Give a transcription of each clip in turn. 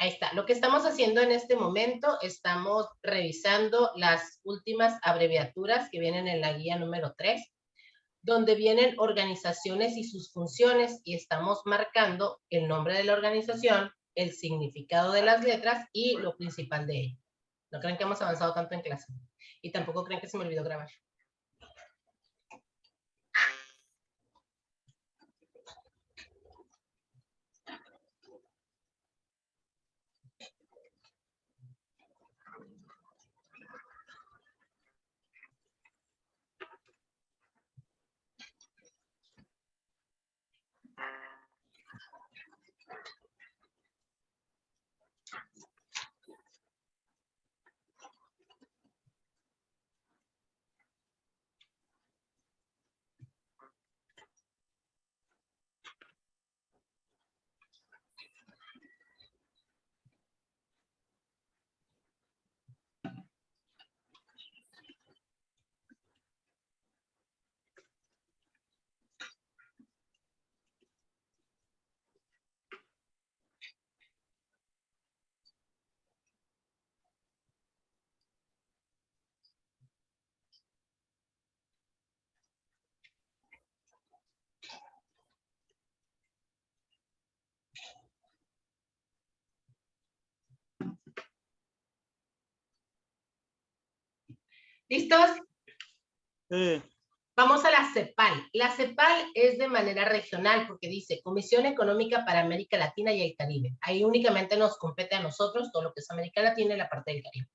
Ahí está. Lo que estamos haciendo en este momento, estamos revisando las últimas abreviaturas que vienen en la guía número 3, donde vienen organizaciones y sus funciones, y estamos marcando el nombre de la organización, el significado de las letras y lo principal de ella. No creen que hemos avanzado tanto en clase. Y tampoco creen que se me olvidó grabar. ¿Listos? Sí. Vamos a la CEPAL. La CEPAL es de manera regional porque dice Comisión Económica para América Latina y el Caribe. Ahí únicamente nos compete a nosotros todo lo que es América Latina y la parte del Caribe.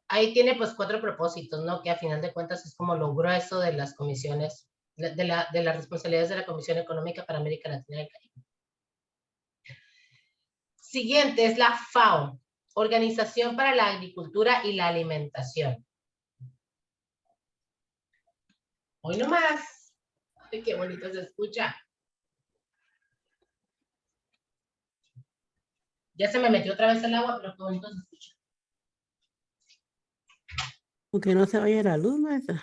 Ahí tiene pues 4 propósitos, ¿no? Que a final de cuentas es como lo grueso de las comisiones, de las responsabilidades de la Comisión Económica para América Latina y el Caribe. Siguiente es la FAO, Organización para la Agricultura y la Alimentación. Hoy nomás. Ay, qué bonito se escucha. Ya se me metió otra vez el agua, pero qué bonito se escucha. Aunque no se vaya la luz, maestra.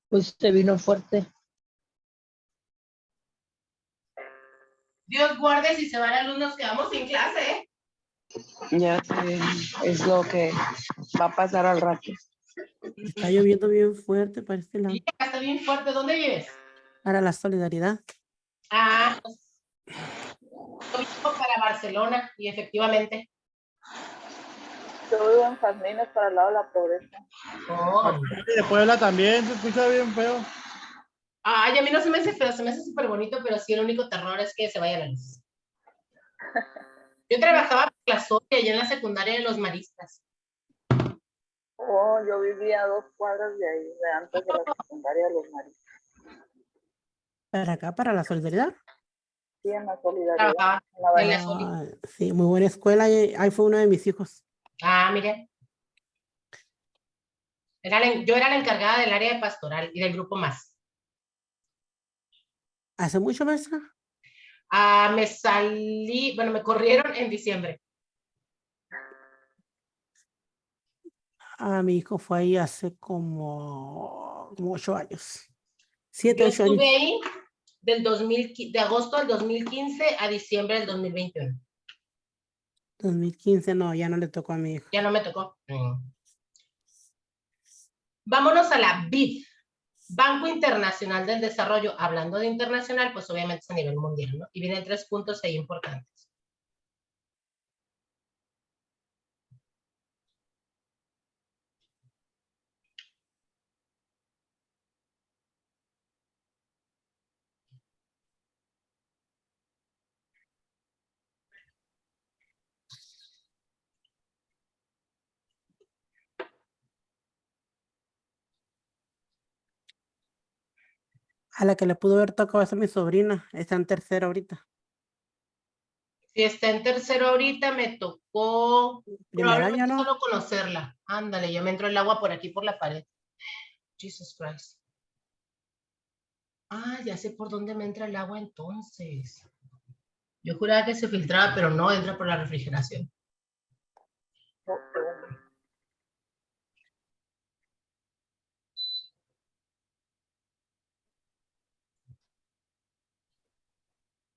Pues te vino fuerte. Dios guarde, si se va la luz nos quedamos sin clase, ¿eh? Ya es lo que va a pasar al rato. Está lloviendo bien fuerte para este lado. Sí, está bien fuerte. ¿Dónde vives? Para la solidaridad. Ah, pues, yo vivo para Barcelona y efectivamente. Yo vivo en Jazmines, para el lado de la pobreza. Oh. De Puebla también se escucha bien feo. Ay, a mí no se me hace feo, se me hace súper bonito, pero sí el único terror es que se vaya la luz. Yo trabajaba por la Soria allá en la secundaria de los maristas. Oh, yo vivía a 2 cuadras de ahí, de antes de la secundaria de los maristas. Para acá, para la solidaridad. Sí, en la solidaridad. Trabajaba En la en la Soria. Ah, sí, muy buena escuela. Y ahí fue uno de mis hijos. Ah, mire. Yo era la encargada del área de pastoral y del grupo más. ¿Hace mucho, maestra? Me salí, bueno, me corrieron en diciembre. Mi hijo fue ahí hace como 8 años. 7, Yo 8 años. estuve ahí de agosto del 2015 a diciembre del 2021. 2015, no, ya no le tocó a mi hijo. Ya no me tocó. Vámonos a la BID, Banco Internacional del Desarrollo. Hablando de internacional, pues obviamente es a nivel mundial, ¿no? Y vienen 3 puntos ahí importantes. A la que le pudo haber tocado es a mi sobrina. Está en tercero ahorita. Si está en tercero ahorita, me tocó Primer año, probablemente ¿no? solo conocerla. Ándale, ya me entró el agua por aquí, por la pared. Jesus Christ. Ah, ya sé por dónde me entra el agua entonces. Yo juraba que se filtraba, pero no, entra por la refrigeración.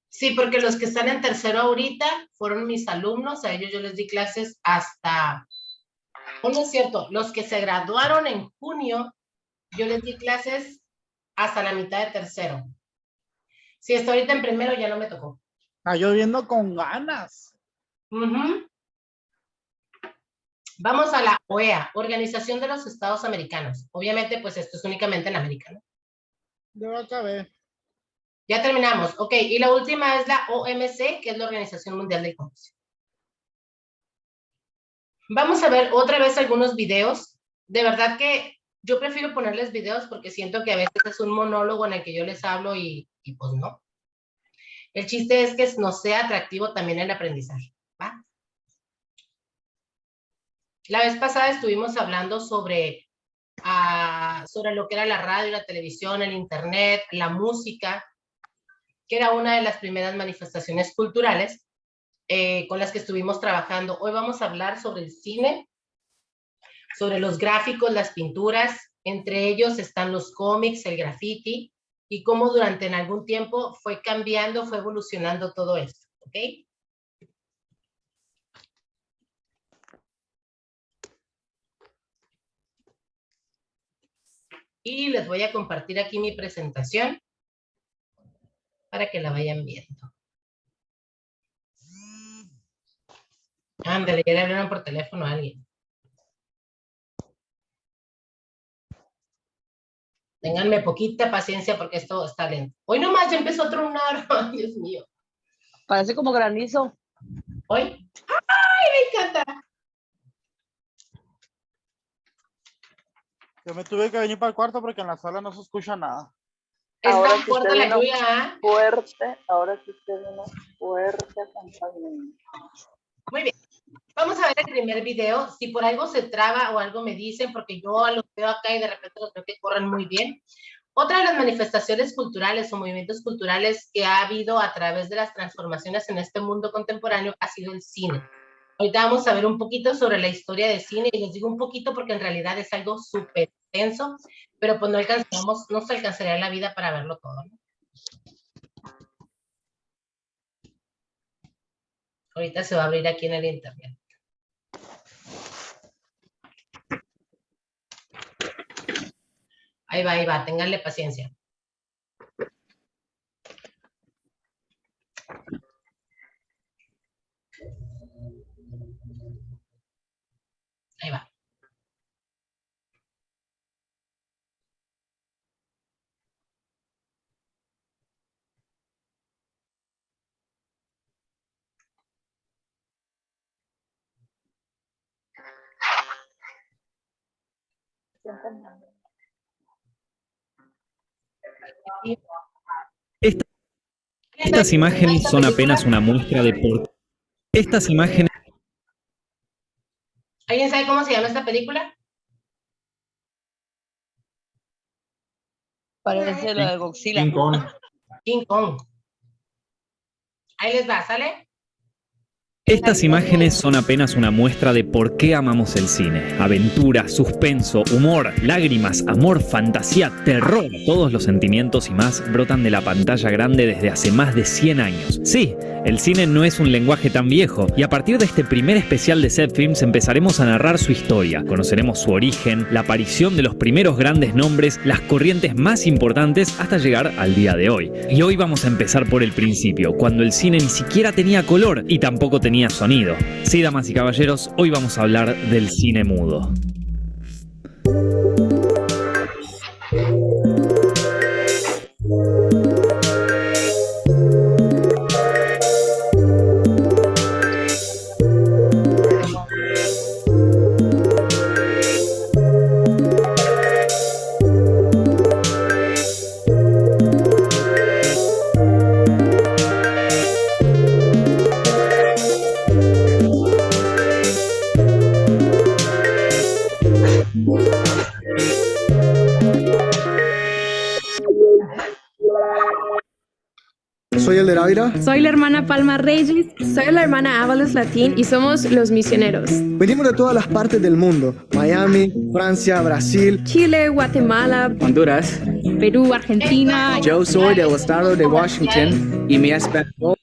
Sí, porque los que están en tercero ahorita fueron mis alumnos, a ellos yo les di clases hasta, no es cierto, los que se graduaron en junio, yo les di clases hasta la mitad de tercero. Si está ahorita en primero, ya no me tocó. Está lloviendo con ganas. Ujú. Vamos a la OEA, Organización de los Estados Americanos. Obviamente, pues esto es únicamente en América, ¿no? Yo acabé. Ya terminamos. Ok, y la última es la OMC, que es la Organización Mundial del Comercio. Vamos a ver otra vez algunos videos. De verdad que yo prefiero ponerles videos porque siento que a veces es un monólogo en el que yo les hablo y pues no. El chiste es que nos sea atractivo también el aprendizaje, ¿va? La vez pasada estuvimos hablando sobre lo que era la radio, la televisión, el internet, la música, que era una de las primeras manifestaciones culturales con las que estuvimos trabajando. Hoy vamos a hablar sobre el cine, sobre los gráficos, las pinturas, entre ellos están los cómics, el graffiti, y cómo durante en algún tiempo fue cambiando, fue evolucionando todo esto, ¿ok? Y les voy a compartir aquí mi presentación para que la vayan viendo. Ándale, ya le hablaron por teléfono a alguien. Ténganme poquita paciencia porque esto está lento. Hoy nomás ya empezó a tronar. Ay, Dios mío. Parece como granizo. Hoy. ¡Ay, me encanta! Yo me tuve que venir para el cuarto porque en la sala no se escucha nada. Ahora Está sí fuerte te la vino lluvia, ¿ah? fuerte, ahora sí te vino fuerte acompañamiento. Muy bien. Vamos a ver el primer video. Si por algo se traba o algo me dicen, porque yo los veo acá y de repente los veo que corren muy bien. Otra de las manifestaciones culturales o movimientos culturales que ha habido a través de las transformaciones en este mundo contemporáneo ha sido el cine. Ahorita vamos a ver un poquito sobre la historia del cine, y les digo un poquito porque en realidad es algo súper extenso, pero pues no se alcanzaría la vida para verlo todo, ¿no? Ahorita se va a abrir aquí en el internet. Ahí va, ténganle paciencia. Ahí va. Estas imágenes son apenas una muestra de por qué estas imágenes. ¿Alguien sabe cómo se llama esta película? Parece lo de Godzilla. King Kong. King Kong. Ahí les va, ¿sale? Estas imágenes son apenas una muestra de por qué amamos el cine. Aventura, suspenso, humor, lágrimas, amor, fantasía, terror. Todos los sentimientos y más brotan de la pantalla grande desde hace más de 100 años. Sí, el cine no es un lenguaje tan viejo, y a partir de este primer especial de Set Films empezaremos a narrar su historia. Conoceremos su origen, la aparición de los primeros grandes nombres, las corrientes más importantes hasta llegar al día de hoy. Y hoy vamos a empezar por el principio, cuando el cine ni siquiera tenía color y tampoco tenía sonido. Sí, damas y caballeros, hoy vamos a hablar del cine mudo. Zaira. Soy la hermana Palma Reyes. Soy la hermana Ábalos Latín y somos los misioneros. Venimos de todas las partes del mundo. Miami, Francia, Brasil, Chile, Guatemala, Honduras, Perú, Argentina. Yo soy del estado de Washington y mi español.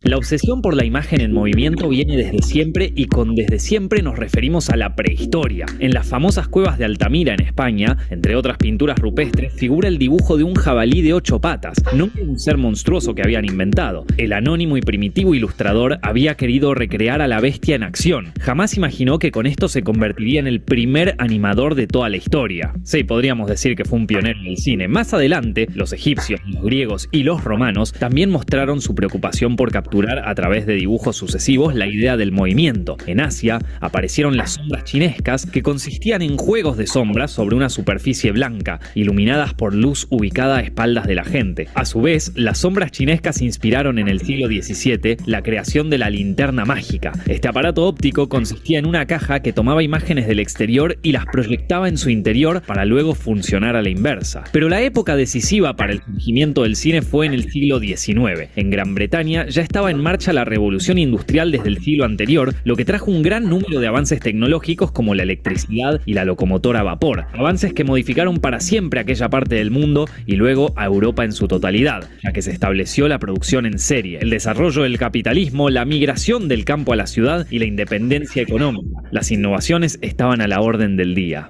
La obsesión por la imagen en movimiento viene desde siempre y con desde siempre nos referimos a la prehistoria. En las famosas cuevas de Altamira en España, entre otras pinturas rupestres, figura el dibujo de un jabalí de 8 patas, no un ser monstruoso que habían inventado. El anónimo y primitivo ilustrador había querido recrear a la bestia en acción. Jamás imaginó que con esto se convertiría en el primer animador de toda la historia. Sí, podríamos decir que fue un pionero en el cine. Más adelante, los egipcios, los griegos y los romanos también mostraron su preocupación por capturar a través de dibujos sucesivos la idea del movimiento. En Asia aparecieron las sombras chinescas, que consistían en juegos de sombras sobre una superficie blanca, iluminadas por luz ubicada a espaldas de la gente. A su vez, las sombras chinescas inspiraron en el siglo XVII la creación de la linterna mágica. Este aparato óptico consistía en una caja que tomaba imágenes del exterior y las proyectaba en su interior para luego funcionar a la inversa. Pero la época decisiva para el surgimiento del cine fue en el siglo XIX. En Gran Bretaña ya estaba en marcha la revolución industrial desde el siglo anterior, lo que trajo un gran número de avances tecnológicos como la electricidad y la locomotora a vapor, avances que modificaron para siempre aquella parte del mundo y luego a Europa en su totalidad, ya que se estableció la producción en serie, el desarrollo del capitalismo, la migración del campo a la ciudad y la independencia económica. Las innovaciones estaban a la orden del día.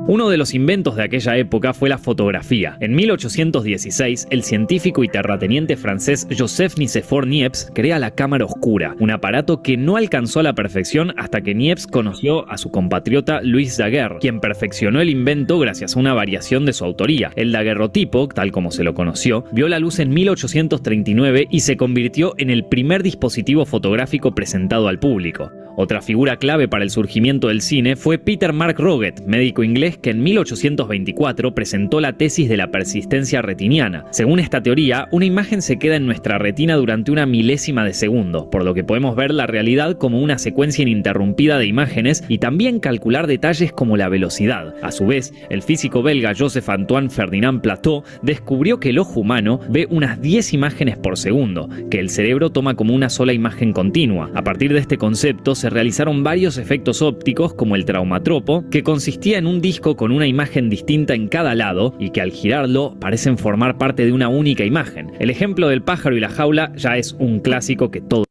Uno de los inventos de aquella época fue la fotografía. En 1816, el científico y terrateniente francés Joseph Nicéphore Niepce crea la cámara oscura, un aparato que no alcanzó a la perfección hasta que Niepce conoció a su compatriota Louis Daguerre, quien perfeccionó el invento gracias a una variación de su autoría. El daguerrotipo, tal como se lo conoció, vio la luz en 1839 y se convirtió en el primer dispositivo fotográfico presentado al público. Otra figura clave para el surgimiento del cine fue Peter Mark Roget, médico inglés que en 1824 presentó la tesis de la persistencia retiniana. Según esta teoría, una imagen se queda en nuestra retina durante una milésima de segundo, por lo que podemos ver la realidad como una secuencia ininterrumpida de imágenes y también calcular detalles como la velocidad. A su vez, el físico belga Joseph Antoine Ferdinand Plateau descubrió que el ojo humano ve unas 10 imágenes por segundo, que el cerebro toma como una sola imagen continua. A partir de este concepto se realizaron varios efectos ópticos como el traumatropo, que consistía en un disco con una imagen distinta en cada lado y que al girarlo parecen formar parte de una única imagen. El ejemplo del pájaro y la jaula ya es un clásico que todo.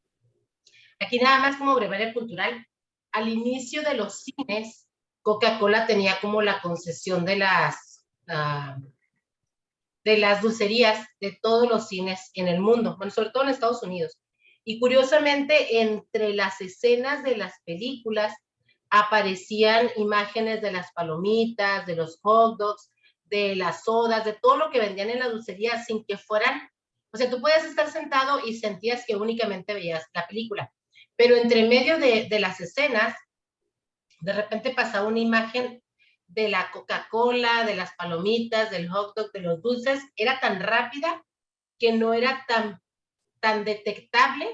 Aquí nada más como brevario cultural, al inicio de los cines, Coca-Cola tenía como la concesión de las dulcerías de todos los cines en el mundo, bueno, sobre todo en Estados Unidos. Y curiosamente, entre las escenas de las películas aparecían imágenes de las palomitas, de los hot dogs, de las sodas, de todo lo que vendían en la dulcería sin que fueran, o sea, tú puedes estar sentado y sentías que únicamente veías la película, pero entre medio de las escenas, de repente pasaba una imagen de la Coca-Cola, de las palomitas, del hot dog, de los dulces, era tan rápida que no era tan detectable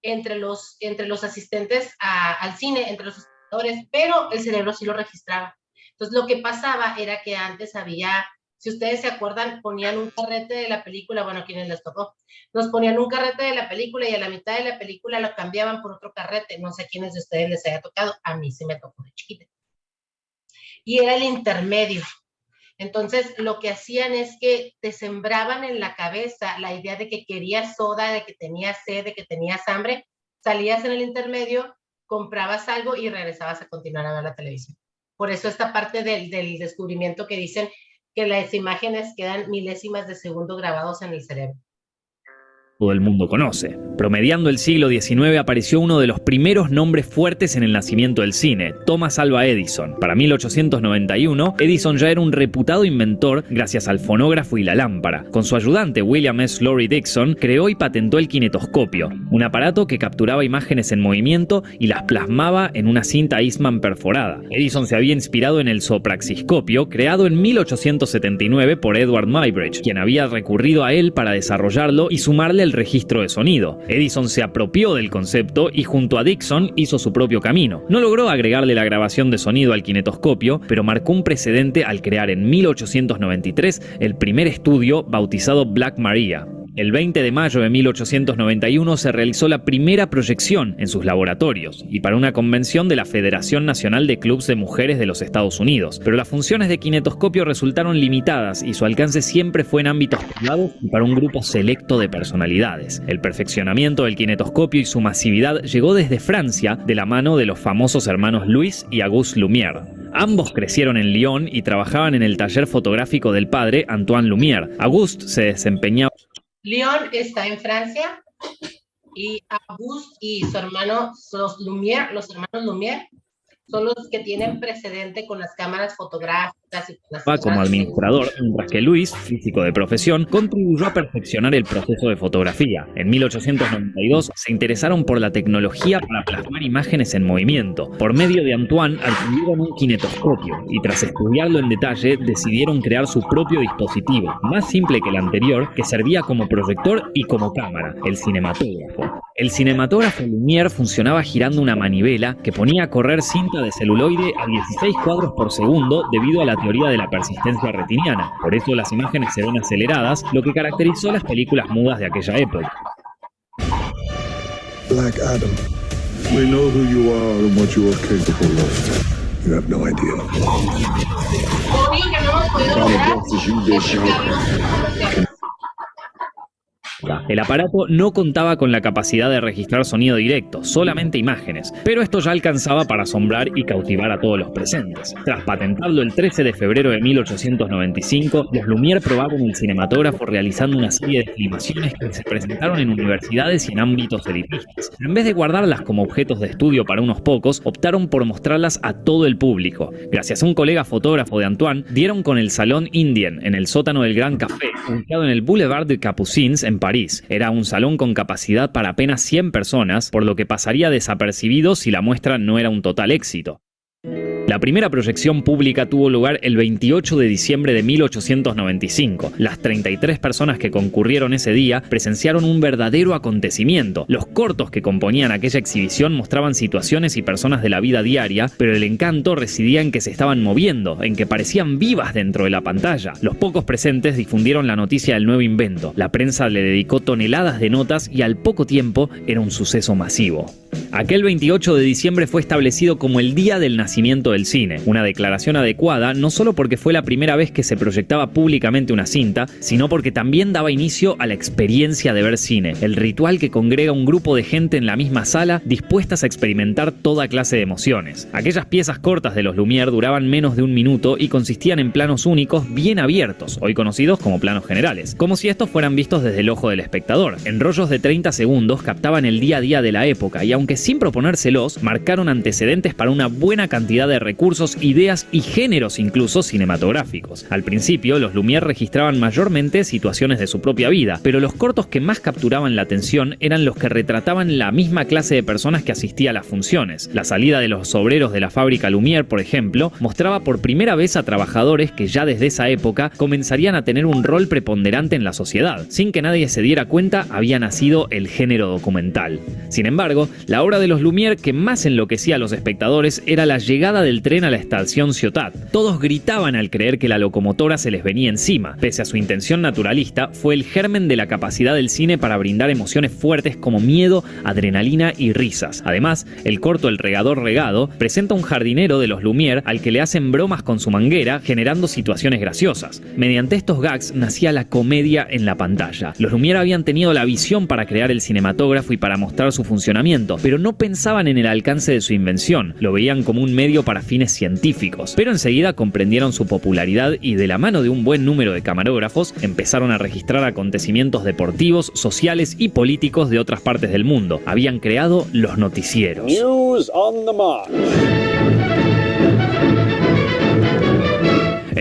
entre los asistentes al cine, entre los espectadores, pero el cerebro sí lo registraba. Entonces, lo que pasaba era que antes había, si ustedes se acuerdan, ponían un carrete de la película, bueno, a quienes les tocó, nos ponían un carrete de la película y a la mitad de la película lo cambiaban por otro carrete. No sé a quiénes de ustedes les haya tocado, a mí sí me tocó de chiquita. Y era el intermedio. Entonces, lo que hacían es que te sembraban en la cabeza la idea de que querías soda, de que tenías sed, de que tenías hambre, salías en el intermedio, comprabas algo y regresabas a continuar a ver la televisión. Por eso esta parte del descubrimiento que dicen que las imágenes quedan milésimas de segundo grabados en el cerebro. Todo el mundo conoce. Promediando el siglo XIX apareció uno de los primeros nombres fuertes en el nacimiento del cine, Thomas Alva Edison. Para 1891, Edison ya era un reputado inventor gracias al fonógrafo y la lámpara. Con su ayudante William S. Lorry Dixon, creó y patentó el kinetoscopio, un aparato que capturaba imágenes en movimiento y las plasmaba en una cinta Eastman perforada. Edison se había inspirado en el sopraxiscopio, creado en 1879 por Edward Muybridge, quien había recurrido a él para desarrollarlo y sumarle el el registro de sonido. Edison se apropió del concepto y junto a Dickson hizo su propio camino. No logró agregarle la grabación de sonido al kinetoscopio, pero marcó un precedente al crear en 1893 el primer estudio bautizado Black Maria. El 20 de mayo de 1891 se realizó la primera proyección en sus laboratorios y para una convención de la Federación Nacional de Clubs de Mujeres de los Estados Unidos. Pero las funciones de kinetoscopio resultaron limitadas y su alcance siempre fue en ámbitos privados y para un grupo selecto de personalidades. El perfeccionamiento del kinetoscopio y su masividad llegó desde Francia de la mano de los famosos hermanos Louis y Auguste Lumière. Ambos crecieron en Lyon y trabajaban en el taller fotográfico del padre Antoine Lumière. Auguste se desempeñaba... Lyon está en Francia y Auguste y su hermano, los hermanos Lumière, son los que tienen precedente con las cámaras fotográficas. Y con las como administrador, mientras que Luis, físico de profesión, contribuyó a perfeccionar el proceso de fotografía. En 1892 se interesaron por la tecnología para plasmar imágenes en movimiento. Por medio de Antoine adquirieron un kinetoscopio y tras estudiarlo en detalle decidieron crear su propio dispositivo, más simple que el anterior, que servía como proyector y como cámara, el cinematógrafo. El cinematógrafo Lumière funcionaba girando una manivela que ponía a correr cinta de celuloide a 16 cuadros por segundo debido a la teoría de la persistencia retiniana. Por eso las imágenes se ven aceleradas, lo que caracterizó las películas mudas de aquella época. Black Adam, we know who you are and what you are capable of. You have no idea. Obvio que no hemos podido lograr. El aparato no contaba con la capacidad de registrar sonido directo, solamente imágenes, pero esto ya alcanzaba para asombrar y cautivar a todos los presentes. Tras patentarlo el 13 de febrero de 1895, los Lumière probaron el cinematógrafo realizando una serie de filmaciones que se presentaron en universidades y en ámbitos elitistas. En vez de guardarlas como objetos de estudio para unos pocos, optaron por mostrarlas a todo el público. Gracias a un colega fotógrafo de Antoine, dieron con el Salón Indien en el sótano del Gran Café, ubicado en el Boulevard de Capucines en París. Era un salón con capacidad para apenas 100 personas, por lo que pasaría desapercibido si la muestra no era un total éxito. La primera proyección pública tuvo lugar el 28 de diciembre de 1895. Las 33 personas que concurrieron ese día presenciaron un verdadero acontecimiento. Los cortos que componían aquella exhibición mostraban situaciones y personas de la vida diaria, pero el encanto residía en que se estaban moviendo, en que parecían vivas dentro de la pantalla. Los pocos presentes difundieron la noticia del nuevo invento. La prensa le dedicó toneladas de notas y al poco tiempo era un suceso masivo. Aquel 28 de diciembre fue establecido como el Día del Nacimiento del Cine, una declaración adecuada no solo porque fue la primera vez que se proyectaba públicamente una cinta, sino porque también daba inicio a la experiencia de ver cine, el ritual que congrega un grupo de gente en la misma sala dispuestas a experimentar toda clase de emociones. Aquellas piezas cortas de los Lumière duraban menos de un minuto y consistían en planos únicos bien abiertos, hoy conocidos como planos generales, como si estos fueran vistos desde el ojo del espectador. En rollos de 30 segundos captaban el día a día de la época y aunque sin proponérselos, marcaron antecedentes para una buena cantidad de recursos, ideas y géneros incluso cinematográficos. Al principio, los Lumière registraban mayormente situaciones de su propia vida, pero los cortos que más capturaban la atención eran los que retrataban la misma clase de personas que asistía a las funciones. La salida de los obreros de la fábrica Lumière, por ejemplo, mostraba por primera vez a trabajadores que ya desde esa época comenzarían a tener un rol preponderante en la sociedad. Sin que nadie se diera cuenta, había nacido el género documental. Sin embargo, la obra de los Lumière que más enloquecía a los espectadores era la llegada del tren a la estación Ciotat. Todos gritaban al creer que la locomotora se les venía encima. Pese a su intención naturalista, fue el germen de la capacidad del cine para brindar emociones fuertes como miedo, adrenalina y risas. Además, el corto El regador regado presenta un jardinero de los Lumière al que le hacen bromas con su manguera, generando situaciones graciosas. Mediante estos gags nacía la comedia en la pantalla. Los Lumière habían tenido la visión para crear el cinematógrafo y para mostrar su funcionamiento, pero no pensaban en el alcance de su invención, lo veían como un medio para fines científicos. Pero enseguida comprendieron su popularidad y de la mano de un buen número de camarógrafos empezaron a registrar acontecimientos deportivos, sociales y políticos de otras partes del mundo. Habían creado los noticieros. News on the march.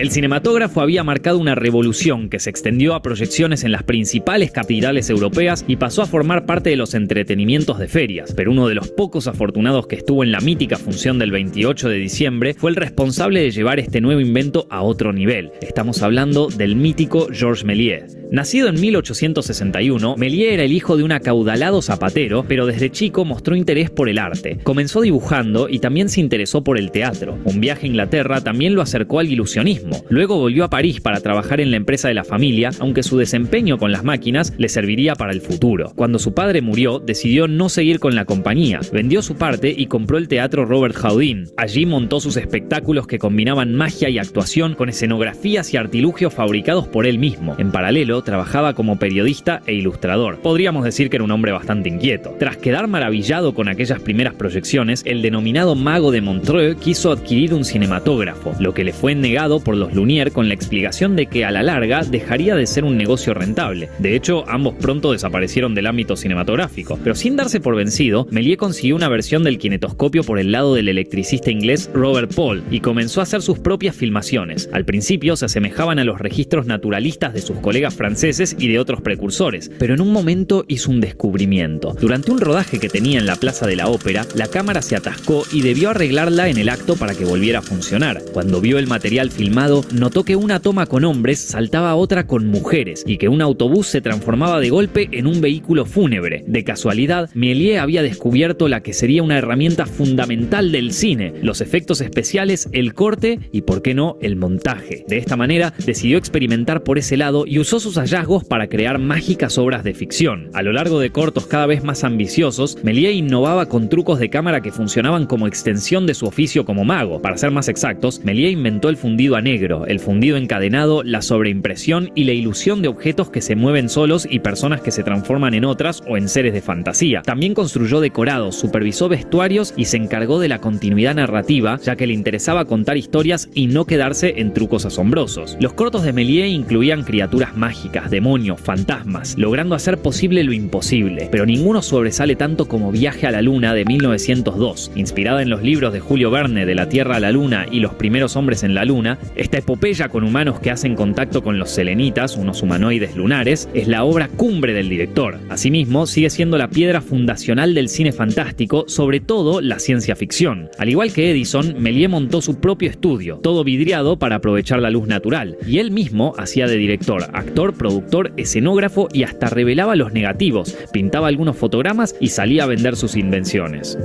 El cinematógrafo había marcado una revolución que se extendió a proyecciones en las principales capitales europeas y pasó a formar parte de los entretenimientos de ferias, pero uno de los pocos afortunados que estuvo en la mítica función del 28 de diciembre fue el responsable de llevar este nuevo invento a otro nivel. Estamos hablando del mítico Georges Méliès. Nacido en 1861, Méliès era el hijo de un acaudalado zapatero, pero desde chico mostró interés por el arte. Comenzó dibujando y también se interesó por el teatro. Un viaje a Inglaterra también lo acercó al ilusionismo. Luego volvió a París para trabajar en la empresa de la familia, aunque su desempeño con las máquinas le serviría para el futuro. Cuando su padre murió, decidió no seguir con la compañía. Vendió su parte y compró el teatro Robert Houdin. Allí montó sus espectáculos que combinaban magia y actuación con escenografías y artilugios fabricados por él mismo. En paralelo, trabajaba como periodista e ilustrador. Podríamos decir que era un hombre bastante inquieto. Tras quedar maravillado con aquellas primeras proyecciones, el denominado mago de Montreux quiso adquirir un cinematógrafo, lo que le fue negado por los Lumière con la explicación de que a la larga dejaría de ser un negocio rentable. De hecho, ambos pronto desaparecieron del ámbito cinematográfico. Pero sin darse por vencido, Méliès consiguió una versión del kinetoscopio por el lado del electricista inglés Robert Paul y comenzó a hacer sus propias filmaciones. Al principio se asemejaban a los registros naturalistas de sus colegas franceses y de otros precursores, pero en un momento hizo un descubrimiento. Durante un rodaje que tenía en la Plaza de la Ópera, la cámara se atascó y debió arreglarla en el acto para que volviera a funcionar. Cuando vio el material filmado, notó que una toma con hombres saltaba a otra con mujeres y que un autobús se transformaba de golpe en un vehículo fúnebre. De casualidad, Méliès había descubierto la que sería una herramienta fundamental del cine: los efectos especiales, el corte y, por qué no, el montaje. De esta manera, decidió experimentar por ese lado y usó sus hallazgos para crear mágicas obras de ficción. A lo largo de cortos cada vez más ambiciosos, Méliès innovaba con trucos de cámara que funcionaban como extensión de su oficio como mago. Para ser más exactos, Méliès inventó el fundido a negro, el fundido encadenado, la sobreimpresión y la ilusión de objetos que se mueven solos y personas que se transforman en otras o en seres de fantasía. También construyó decorados, supervisó vestuarios y se encargó de la continuidad narrativa, ya que le interesaba contar historias y no quedarse en trucos asombrosos. Los cortos de Méliès incluían criaturas mágicas, demonios, fantasmas, logrando hacer posible lo imposible, pero ninguno sobresale tanto como Viaje a la Luna de 1902. Inspirada en los libros de Julio Verne de La Tierra a la Luna y Los primeros hombres en la Luna, esta epopeya con humanos que hacen contacto con los selenitas, unos humanoides lunares, es la obra cumbre del director. Asimismo, sigue siendo la piedra fundacional del cine fantástico, sobre todo la ciencia ficción. Al igual que Edison, Méliès montó su propio estudio, todo vidriado para aprovechar la luz natural, y él mismo hacía de director, actor, productor, escenógrafo y hasta revelaba los negativos, pintaba algunos fotogramas y salía a vender sus invenciones.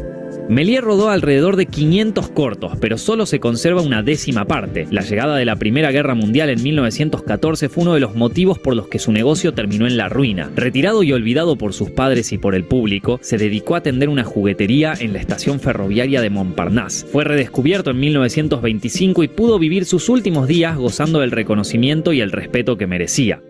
Méliès rodó alrededor de 500 cortos, pero solo se conserva una décima parte. La llegada de la Primera Guerra Mundial en 1914 fue uno de los motivos por los que su negocio terminó en la ruina. Retirado y olvidado por sus padres y por el público, se dedicó a atender una juguetería en la estación ferroviaria de Montparnasse. Fue redescubierto en 1925 y pudo vivir sus últimos días gozando del reconocimiento y el respeto que merecía.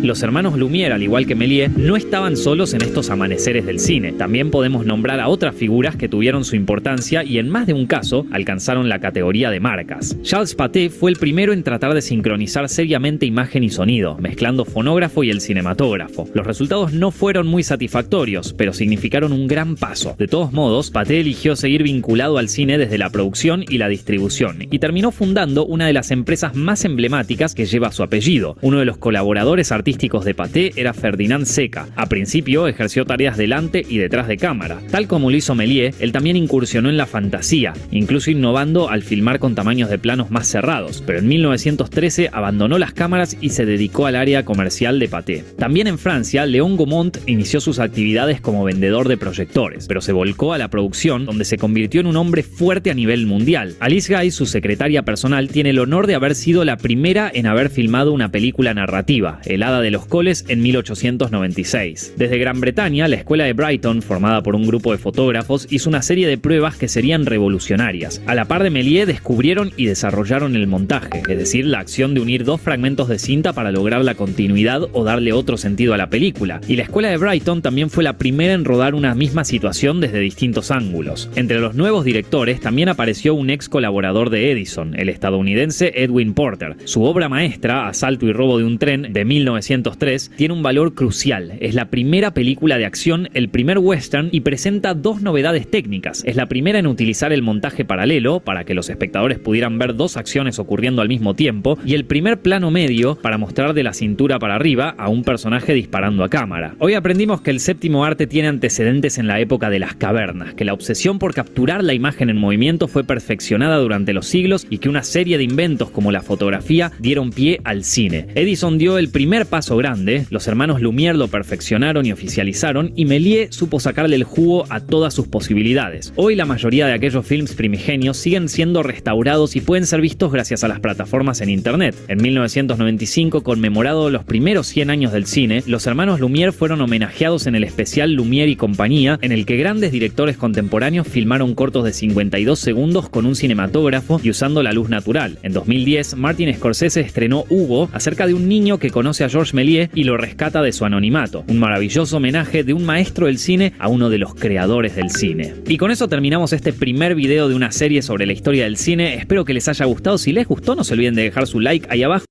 Los hermanos Lumière, al igual que Méliès, no estaban solos en estos amaneceres del cine. También podemos nombrar a otras figuras que tuvieron su importancia y en más de un caso alcanzaron la categoría de marcas. Charles Pathé fue el primero en tratar de sincronizar seriamente imagen y sonido, mezclando fonógrafo y el cinematógrafo. Los resultados no fueron muy satisfactorios, pero significaron un gran paso. De todos modos, Pathé eligió seguir vinculado al cine desde la producción y la distribución, y terminó fundando una de las empresas más emblemáticas que lleva su apellido. Uno de los colaboradores artísticos de Pathé era Ferdinand Seca. A principio ejerció tareas delante y detrás de cámara. Tal como lo hizo Méliès, él también incursionó en la fantasía, incluso innovando al filmar con tamaños de planos más cerrados, pero en 1913 abandonó las cámaras y se dedicó al área comercial de Pathé. También en Francia, Léon Gaumont inició sus actividades como vendedor de proyectores, pero se volcó a la producción, donde se convirtió en un hombre fuerte a nivel mundial. Alice Guy, su secretaria personal, tiene el honor de haber sido la primera en haber filmado una película narrativa, El Hada de los Coles, en 1896. Desde Gran Bretaña, la escuela de Brighton, formada por un grupo de fotógrafos, hizo una serie de pruebas que serían revolucionarias. A la par de Méliès, descubrieron y desarrollaron el montaje, es decir, la acción de unir dos fragmentos de cinta para lograr la continuidad o darle otro sentido a la película. Y la escuela de Brighton también fue la primera en rodar una misma situación desde distintos ángulos. Entre los nuevos directores también apareció un ex colaborador de Edison, el estadounidense Edwin Porter. Su obra maestra, Asalto y robo de un tren, de 1900, 1903, tiene un valor crucial. Es la primera película de acción, el primer western y presenta dos novedades técnicas. Es la primera en utilizar el montaje paralelo para que los espectadores pudieran ver dos acciones ocurriendo al mismo tiempo y el primer plano medio para mostrar de la cintura para arriba a un personaje disparando a cámara. Hoy aprendimos que el séptimo arte tiene antecedentes en la época de las cavernas, que la obsesión por capturar la imagen en movimiento fue perfeccionada durante los siglos y que una serie de inventos como la fotografía dieron pie al cine. Edison dio el primer paso grande, los hermanos Lumière lo perfeccionaron y oficializaron y Méliès supo sacarle el jugo a todas sus posibilidades. Hoy la mayoría de aquellos films primigenios siguen siendo restaurados y pueden ser vistos gracias a las plataformas en internet. En 1995, conmemorado los primeros 100 años del cine, los hermanos Lumière fueron homenajeados en el especial Lumière y compañía, en el que grandes directores contemporáneos filmaron cortos de 52 segundos con un cinematógrafo y usando la luz natural. En 2010, Martin Scorsese estrenó Hugo, acerca de un niño que conoce a Georges Méliès y lo rescata de su anonimato. Un maravilloso homenaje de un maestro del cine a uno de los creadores del cine. Y con eso terminamos este primer video de una serie sobre la historia del cine. Espero que les haya gustado. Si les gustó, no se olviden de dejar su like ahí abajo.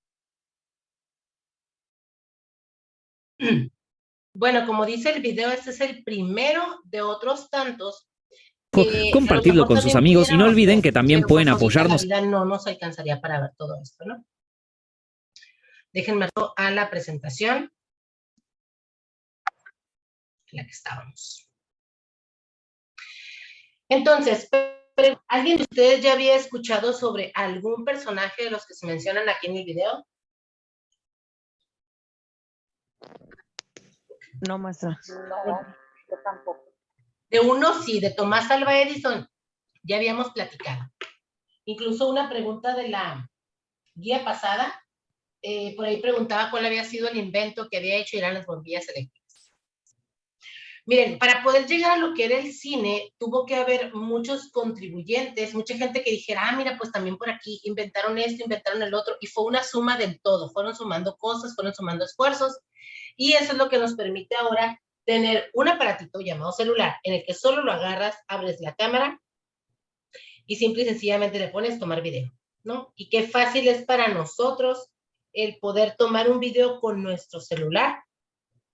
Bueno, como dice el video, este es el primero de otros tantos. Compartirlo con sus amigos y no olviden que también pueden apoyarnos. No nos alcanzaría para ver todo esto, ¿no? Déjenme a la presentación en la que estábamos. Entonces, ¿alguien de ustedes ya había escuchado sobre algún personaje de los que se mencionan aquí en el video? No, maestra. No, yo tampoco. De uno sí, de Tomás Alva Edison, ya habíamos platicado. Incluso una pregunta de la guía pasada, por ahí preguntaba cuál había sido el invento que había hecho y eran las bombillas eléctricas. Miren, para poder llegar a lo que era el cine, tuvo que haber muchos contribuyentes, mucha gente que dijera, mira, pues también por aquí inventaron esto, inventaron el otro, y fue una suma del todo, fueron sumando cosas, fueron sumando esfuerzos, y eso es lo que nos permite ahora tener un aparatito llamado celular, en el que solo lo agarras, abres la cámara, y simple y sencillamente le pones tomar video, ¿no? Y qué fácil es para nosotros el poder tomar un video con nuestro celular,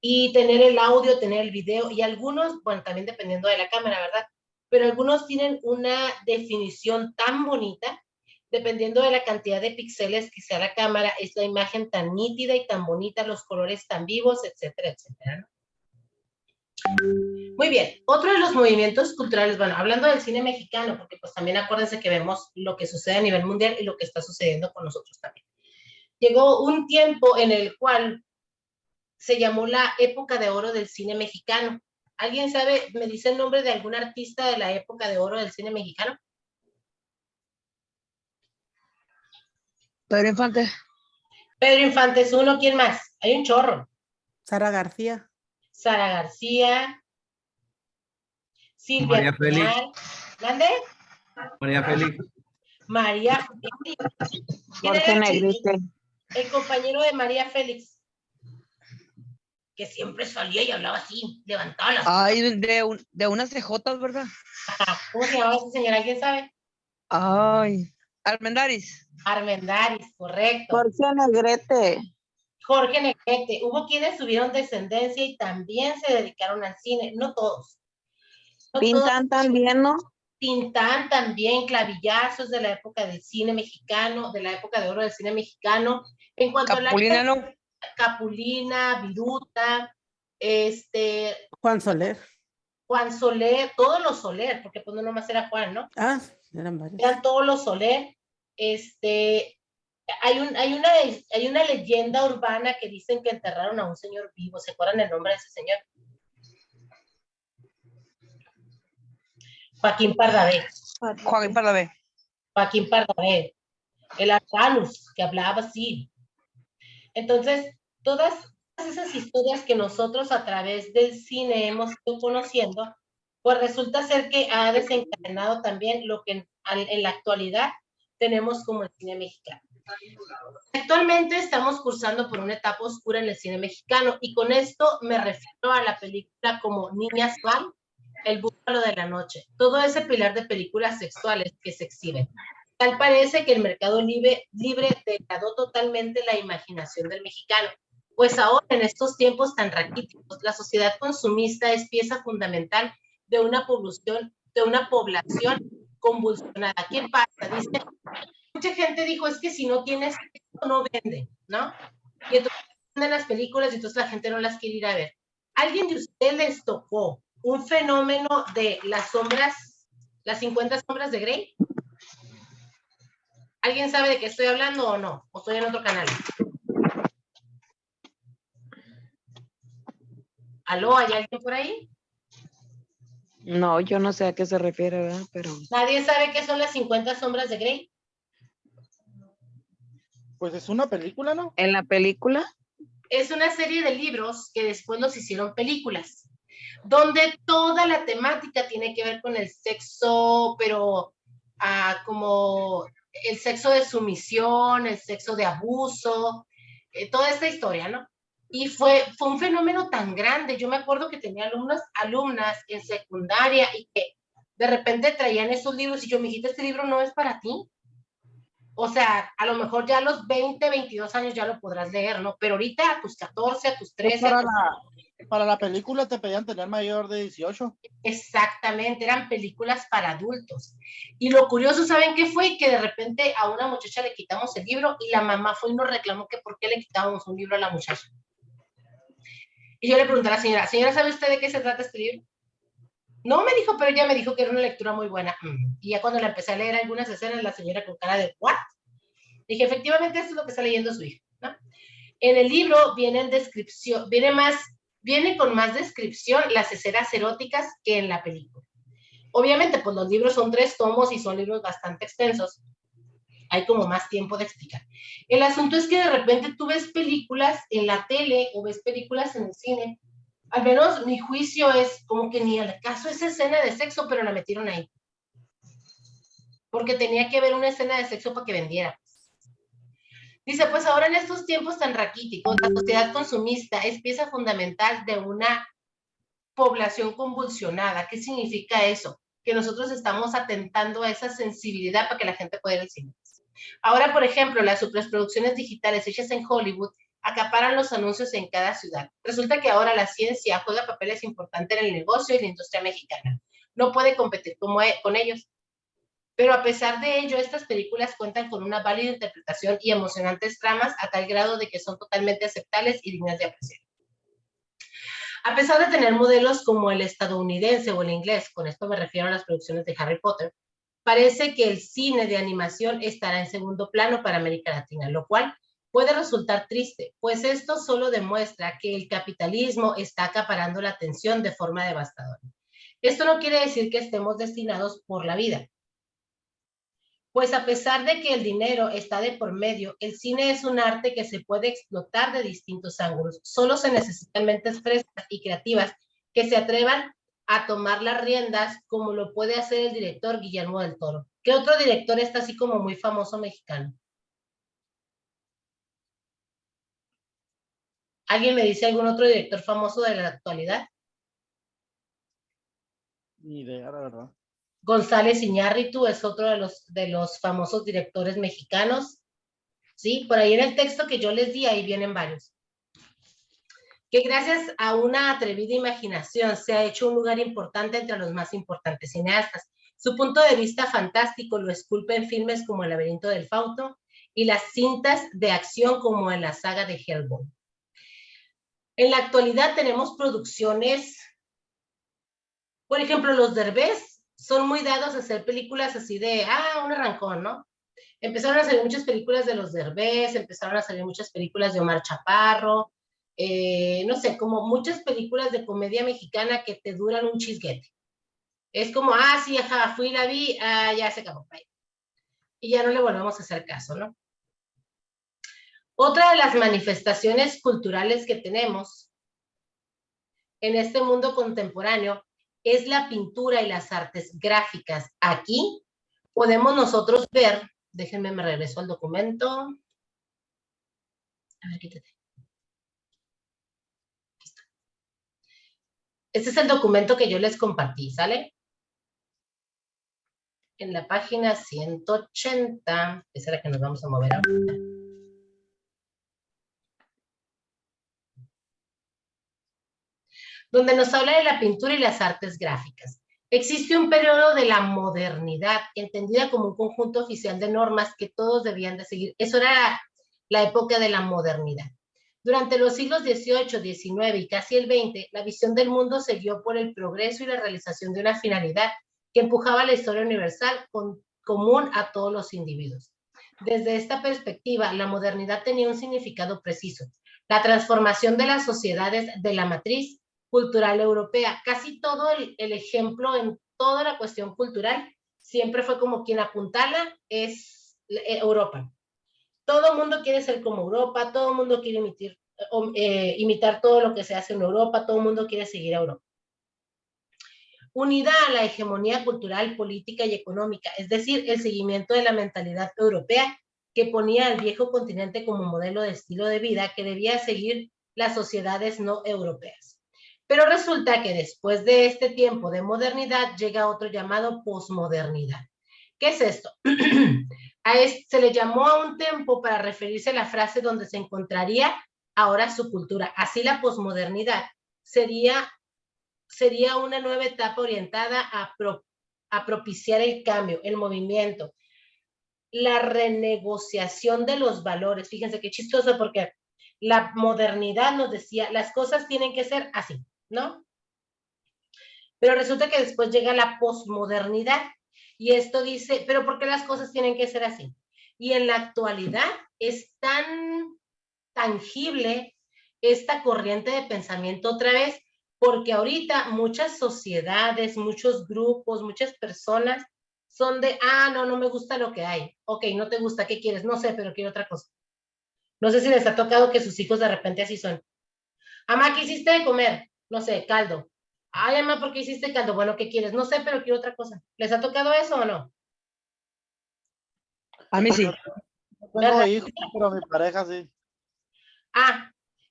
y tener el audio, tener el video, y algunos, bueno, también dependiendo de la cámara, ¿verdad? Pero algunos tienen una definición tan bonita, dependiendo de la cantidad de píxeles que sea la cámara, es la imagen tan nítida y tan bonita, los colores tan vivos, etcétera, etcétera, ¿no? Muy bien, otro de los movimientos culturales, bueno, hablando del cine mexicano, porque pues también acuérdense que vemos lo que sucede a nivel mundial y lo que está sucediendo con nosotros también. Llegó un tiempo en el cual se llamó la época de oro del cine mexicano. ¿Alguien sabe, me dice el nombre de algún artista de la época de oro del cine mexicano? Pedro Infante. Pedro Infante es uno, ¿quién más? Hay un chorro. Sara García. Sara García. Silvia María Félix. Pinal. ¿Mande? María Félix. María Félix. ¿Quién Jorge era Negrete. el compañero de María Félix? Que siempre salía y hablaba así, levantaba las... Ay, de unas cejotas, ¿verdad? ¿Cómo se llamaba ese señor? ¿Alguien sabe? Ay, Armendáriz. Armendáriz, correcto. Jorge Negrete. Jorge Negrete. Hubo quienes tuvieron descendencia y también se dedicaron al cine, no todos. No Pintan todos. también, ¿no? Tintán también, clavillazos de la época del cine mexicano, de la época de oro del cine mexicano. En cuanto Capulina, a ¿no? Capulina, Viruta, Juan Soler. Juan Soler, todos los Soler, porque pues no nomás era Juan, ¿no? Ah, eran varios. Eran todos los Soler. Hay una leyenda urbana que dicen que enterraron a un señor vivo. ¿Se acuerdan el nombre de ese señor? Joaquín Pardavé. Joaquín Pardavé. Joaquín Pardavé. El Arcanus, que hablaba así. Entonces, todas esas historias que nosotros a través del cine hemos ido conociendo, pues resulta ser que ha desencadenado también lo que en la actualidad tenemos como el cine mexicano. Actualmente estamos cursando por una etapa oscura en el cine mexicano, y con esto me refiero a la película como Niñas Van, El Búfalo de la Noche, todo ese pilar de películas sexuales que se exhiben. Tal parece que el mercado libre degradó totalmente la imaginación del mexicano. Pues ahora, en estos tiempos tan raquíticos, la sociedad consumista es pieza fundamental de una población convulsionada. ¿Qué pasa? Dice, mucha gente dijo, es que si no tienes esto, no vende, ¿no? Y entonces venden las películas y entonces la gente no las quiere ir a ver. ¿Alguien de ustedes les tocó un fenómeno de las sombras, las 50 sombras de Grey? ¿Alguien sabe de qué estoy hablando o no? ¿O estoy en otro canal? ¿Aló? ¿Hay alguien por ahí? No, yo no sé a qué se refiere, ¿verdad? Pero ¿Nadie sabe qué son las 50 sombras de Grey? Pues es una película, ¿no? en la película, Es una serie de libros que después los hicieron películas, donde toda la temática tiene que ver con el sexo, pero como el sexo de sumisión, el sexo de abuso, toda esta historia, ¿no? Y fue un fenómeno tan grande. Yo me acuerdo que tenía alumnas en secundaria y que de repente traían esos libros y yo, mijita, este libro no es para ti. O sea, a lo mejor ya a los 20, 22 años ya lo podrás leer, ¿no? Pero ahorita a tus 14, a tus 13. Pues para la película te pedían tener mayor de 18. Exactamente, eran películas para adultos. Y lo curioso, ¿saben qué fue? Que de repente a una muchacha le quitamos el libro y la mamá fue y nos reclamó que por qué le quitábamos un libro a la muchacha. Y yo le pregunté a la señora, ¿sabe usted de qué se trata este libro? No, me dijo, pero ella me dijo que era una lectura muy buena. Y ya cuando la empecé a leer algunas escenas, la señora con cara de ¿what? Dije, efectivamente, esto es lo que está leyendo su hija, ¿no? En el libro viene con más descripción las escenas eróticas que en la película. Obviamente, pues los libros son 3 tomos y son libros bastante extensos. Hay como más tiempo de explicar. El asunto es que de repente tú ves películas en la tele o ves películas en el cine. Al menos mi juicio es como que ni al caso esa escena de sexo, pero la metieron ahí. Porque tenía que haber una escena de sexo para que vendiera. Dice, pues ahora en estos tiempos tan raquíticos, la sociedad consumista es pieza fundamental de una población convulsionada. ¿Qué significa eso? Que nosotros estamos atentando a esa sensibilidad para que la gente pueda ir al cine. Ahora, por ejemplo, las superproducciones digitales hechas en Hollywood acaparan los anuncios en cada ciudad. Resulta que ahora la ciencia juega papeles importantes en el negocio y la industria mexicana. No puede competir con ellos. Pero a pesar de ello, estas películas cuentan con una válida interpretación y emocionantes tramas a tal grado de que son totalmente aceptables y dignas de apreciar. A pesar de tener modelos como el estadounidense o el inglés, con esto me refiero a las producciones de Harry Potter, parece que el cine de animación estará en segundo plano para América Latina, lo cual puede resultar triste, pues esto solo demuestra que el capitalismo está acaparando la atención de forma devastadora. Esto no quiere decir que estemos destinados por la vida, pues a pesar de que el dinero está de por medio, el cine es un arte que se puede explotar de distintos ángulos. Solo se necesitan mentes frescas y creativas que se atrevan a tomar las riendas, como lo puede hacer el director Guillermo del Toro. ¿Qué otro director está así como muy famoso mexicano? ¿Alguien me dice algún otro director famoso de la actualidad? Ni idea, la verdad. González Iñárritu es otro de los famosos directores mexicanos. Sí, por ahí en el texto que yo les di, ahí vienen varios. Que gracias a una atrevida imaginación se ha hecho un lugar importante entre los más importantes cineastas. Su punto de vista fantástico lo esculpe en filmes como El laberinto del fauno y las cintas de acción como en la saga de Hellboy. En la actualidad tenemos producciones, por ejemplo, los Derbez son muy dados a hacer películas así de, un arrancón, ¿no? Empezaron a salir muchas películas de los Derbez, empezaron a salir muchas películas de Omar Chaparro, no sé, como muchas películas de comedia mexicana que te duran un chisguete. Es como, sí, ajá, fui y la vi, ya se acabó. Bye. Y ya no le volvemos a hacer caso, ¿no? Otra de las manifestaciones culturales que tenemos en este mundo contemporáneo es la pintura y las artes gráficas. Aquí podemos nosotros ver, déjenme me regreso al documento. A ver, quítate. Este es el documento que yo les compartí, ¿sale? En la página 180, esa es la que nos vamos a mover ahorita. donde nos habla de la pintura y las artes gráficas. Existe un periodo de la modernidad, entendida como un conjunto oficial de normas que todos debían de seguir. Eso era la época de la modernidad. Durante los siglos XVIII, XIX y casi el XX, la visión del mundo se guió por el progreso y la realización de una finalidad que empujaba la historia universal común a todos los individuos. Desde esta perspectiva, la modernidad tenía un significado preciso: la transformación de las sociedades de la matriz cultural europea. Casi todo el ejemplo en toda la cuestión cultural siempre fue como quien apuntala es Europa. Todo el mundo quiere ser como Europa, todo el mundo quiere imitar todo lo que se hace en Europa, todo el mundo quiere seguir a Europa. Unida a la hegemonía cultural, política y económica, es decir, el seguimiento de la mentalidad europea que ponía al viejo continente como modelo de estilo de vida que debía seguir las sociedades no europeas. Pero resulta que después de este tiempo de modernidad llega otro llamado posmodernidad. ¿Qué es esto? Se le llamó a un tiempo para referirse a la frase donde se encontraría ahora su cultura. Así la posmodernidad sería una nueva etapa orientada a propiciar el cambio, el movimiento, la renegociación de los valores. Fíjense qué chistoso, porque la modernidad nos decía, las cosas tienen que ser así, ¿no? Pero resulta que después llega la posmodernidad y esto dice, pero ¿por qué las cosas tienen que ser así? Y en la actualidad es tan tangible esta corriente de pensamiento otra vez, porque ahorita muchas sociedades, muchos grupos, muchas personas son de, no me gusta lo que hay. Ok, no te gusta, ¿qué quieres? No sé, pero quiero otra cosa. No sé si les ha tocado que sus hijos de repente así son. Mamá, ¿qué hiciste de comer? No sé, caldo. Ay, mamá, ¿por qué hiciste caldo? Bueno, ¿qué quieres? No sé, pero quiero otra cosa. ¿Les ha tocado eso o no? A mí sí. No tengo hijos, pero mi pareja sí.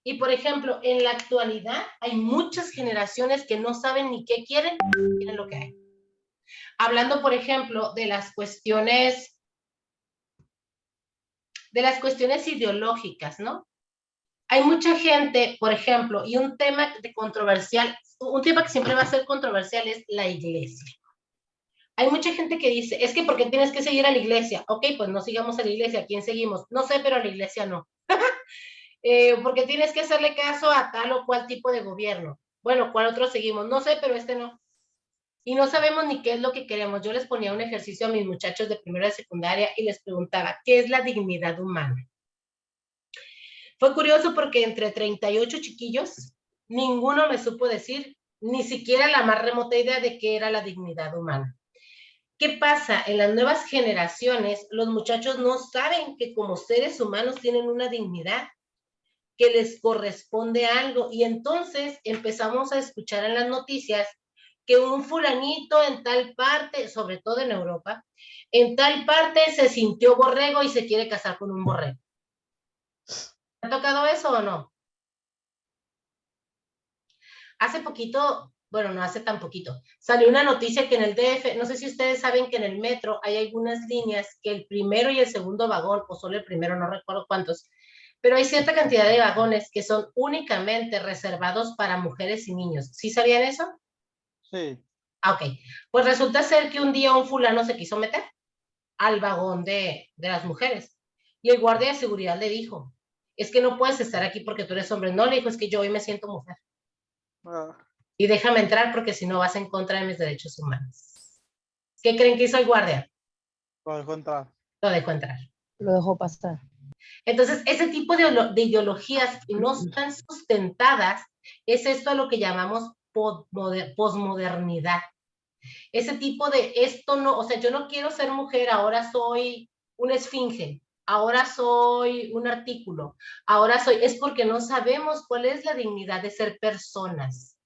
Y por ejemplo, en la actualidad hay muchas generaciones que no saben ni qué quieren lo que hay. Hablando, por ejemplo, de las cuestiones ideológicas, ¿no? Hay mucha gente, por ejemplo, y un tema que siempre va a ser controversial es la iglesia. Hay mucha gente que dice, es que porque tienes que seguir a la iglesia. Ok, pues no sigamos a la iglesia. ¿A quién seguimos? No sé, pero a la iglesia no. Porque tienes que hacerle caso a tal o cual tipo de gobierno. Bueno, ¿cuál otro seguimos? No sé, pero este no. Y no sabemos ni qué es lo que queremos. Yo les ponía un ejercicio a mis muchachos de primera y secundaria y les preguntaba, ¿qué es la dignidad humana? Fue curioso porque entre 38 chiquillos, ninguno me supo decir ni siquiera la más remota idea de qué era la dignidad humana. ¿Qué pasa? En las nuevas generaciones, los muchachos no saben que como seres humanos tienen una dignidad, que les corresponde algo, y entonces empezamos a escuchar en las noticias que un fulanito en tal parte, sobre todo en Europa, en tal parte se sintió borrego y se quiere casar con un borrego. ¿Te ha tocado eso o no? Hace poquito, bueno, no hace tan poquito, salió una noticia que en el DF, no sé si ustedes saben que en el metro hay algunas líneas que el primero y el segundo vagón, o solo el primero, no recuerdo cuántos, pero hay cierta cantidad de vagones que son únicamente reservados para mujeres y niños. ¿Sí sabían eso? Sí. Ok. Pues resulta ser que un día un fulano se quiso meter al vagón de las mujeres y el guardia de seguridad le dijo, es que no puedes estar aquí porque tú eres hombre. No, le dijo, es que yo hoy me siento mujer. Y déjame entrar porque si no vas en contra de mis derechos humanos. ¿Qué creen que hizo el guardia? Lo dejó entrar. Lo dejó entrar. Lo dejó pasar. Entonces, ese tipo de ideologías que no están sustentadas es esto a lo que llamamos posmodernidad. Ese tipo de esto no, o sea, yo no quiero ser mujer, ahora soy una esfinge, ahora soy un artículo, es porque no sabemos cuál es la dignidad de ser personas.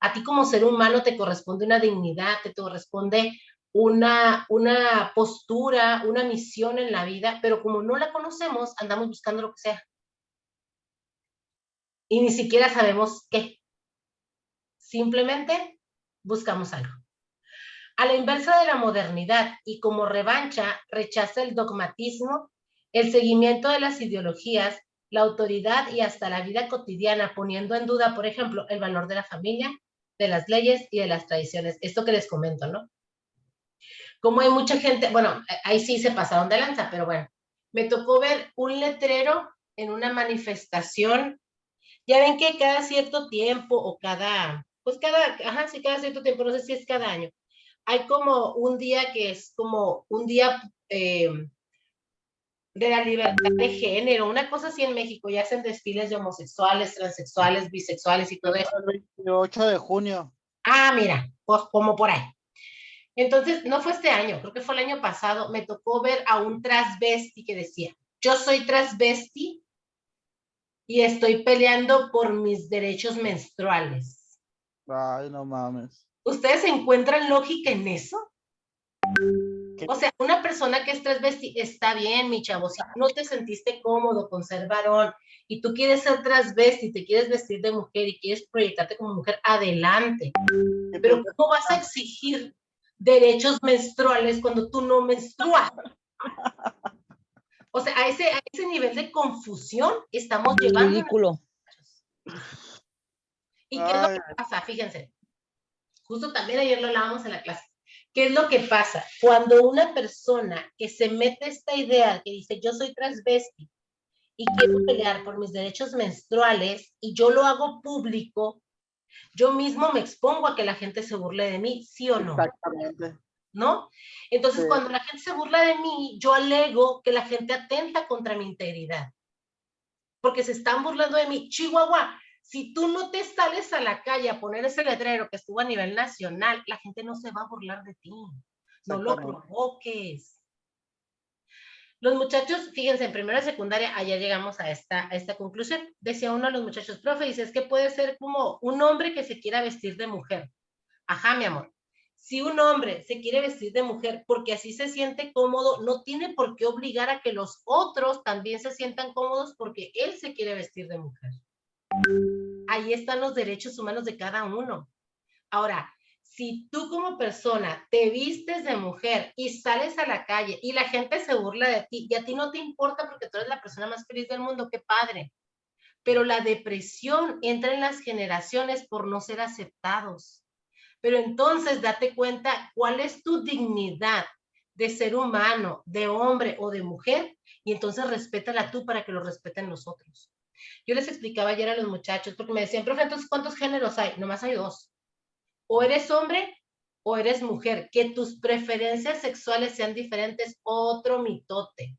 A ti como ser humano te corresponde una dignidad, te corresponde una postura, una misión en la vida, pero como no la conocemos, andamos buscando lo que sea. Y ni siquiera sabemos qué. Simplemente buscamos algo. A la inversa de la modernidad y como revancha, rechaza el dogmatismo, el seguimiento de las ideologías la autoridad y hasta la vida cotidiana, poniendo en duda, por ejemplo, el valor de la familia, de las leyes y de las tradiciones. Esto que les comento, ¿no? Como hay mucha gente, bueno, ahí sí se pasaron de lanza, pero bueno, me tocó ver un letrero en una manifestación. Ya ven que cada cierto tiempo o cada cierto tiempo, no sé si es cada año, hay como un día que es como un día de la libertad de género, una cosa así en México, ya hacen desfiles de homosexuales, transexuales, bisexuales y todo eso. El 28 de junio. Ah, mira, pues como por ahí. Entonces, no fue este año, creo que fue el año pasado, me tocó ver a un transvesti que decía, yo soy transvesti y estoy peleando por mis derechos menstruales. Ay, no mames. ¿Ustedes encuentran lógica en eso? O sea, una persona que es transvesti está bien, mi chavo, si no te sentiste cómodo con ser varón y tú quieres ser transvesti, te quieres vestir de mujer y quieres proyectarte como mujer, adelante. Pero ¿cómo vas a exigir derechos menstruales cuando tú no menstruas? O sea, a ese nivel de confusión estamos llevando. Ridículo. ¿Y qué es lo que pasa? Fíjense, justo también ayer lo hablábamos en la clase. ¿Qué es lo que pasa? Cuando una persona que se mete esta idea, que dice yo soy transvesti y quiero pelear por mis derechos menstruales y yo lo hago público, yo mismo me expongo a que la gente se burle de mí, ¿sí o no? Exactamente. ¿No? Entonces, Sí. cuando la gente se burla de mí, yo alego que la gente atenta contra mi integridad. Porque se están burlando de mí. Chihuahua, si tú no te sales a la calle a poner ese letrero que estuvo a nivel nacional, la gente no se va a burlar de ti. No lo provoques. Los muchachos, fíjense, en primera secundaria, ayer llegamos a esta conclusión. Decía uno de los muchachos, profe, dice, es que puede ser como un hombre que se quiera vestir de mujer. Ajá, mi amor. Si un hombre se quiere vestir de mujer porque así se siente cómodo, no tiene por qué obligar a que los otros también se sientan cómodos porque él se quiere vestir de mujer. Ahí están los derechos humanos de cada uno. Ahora, si tú como persona te vistes de mujer y sales a la calle y la gente se burla de ti y a ti no te importa porque tú eres la persona más feliz del mundo, qué padre. Pero la depresión entra en las generaciones por no ser aceptados. Pero entonces date cuenta cuál es tu dignidad de ser humano, de hombre o de mujer, y entonces respétala tú para que lo respeten los otros. Yo les explicaba ayer a los muchachos, porque me decían, profe, entonces, ¿cuántos géneros hay? Nomás hay 2. O eres hombre o eres mujer. Que tus preferencias sexuales sean diferentes, otro mitote.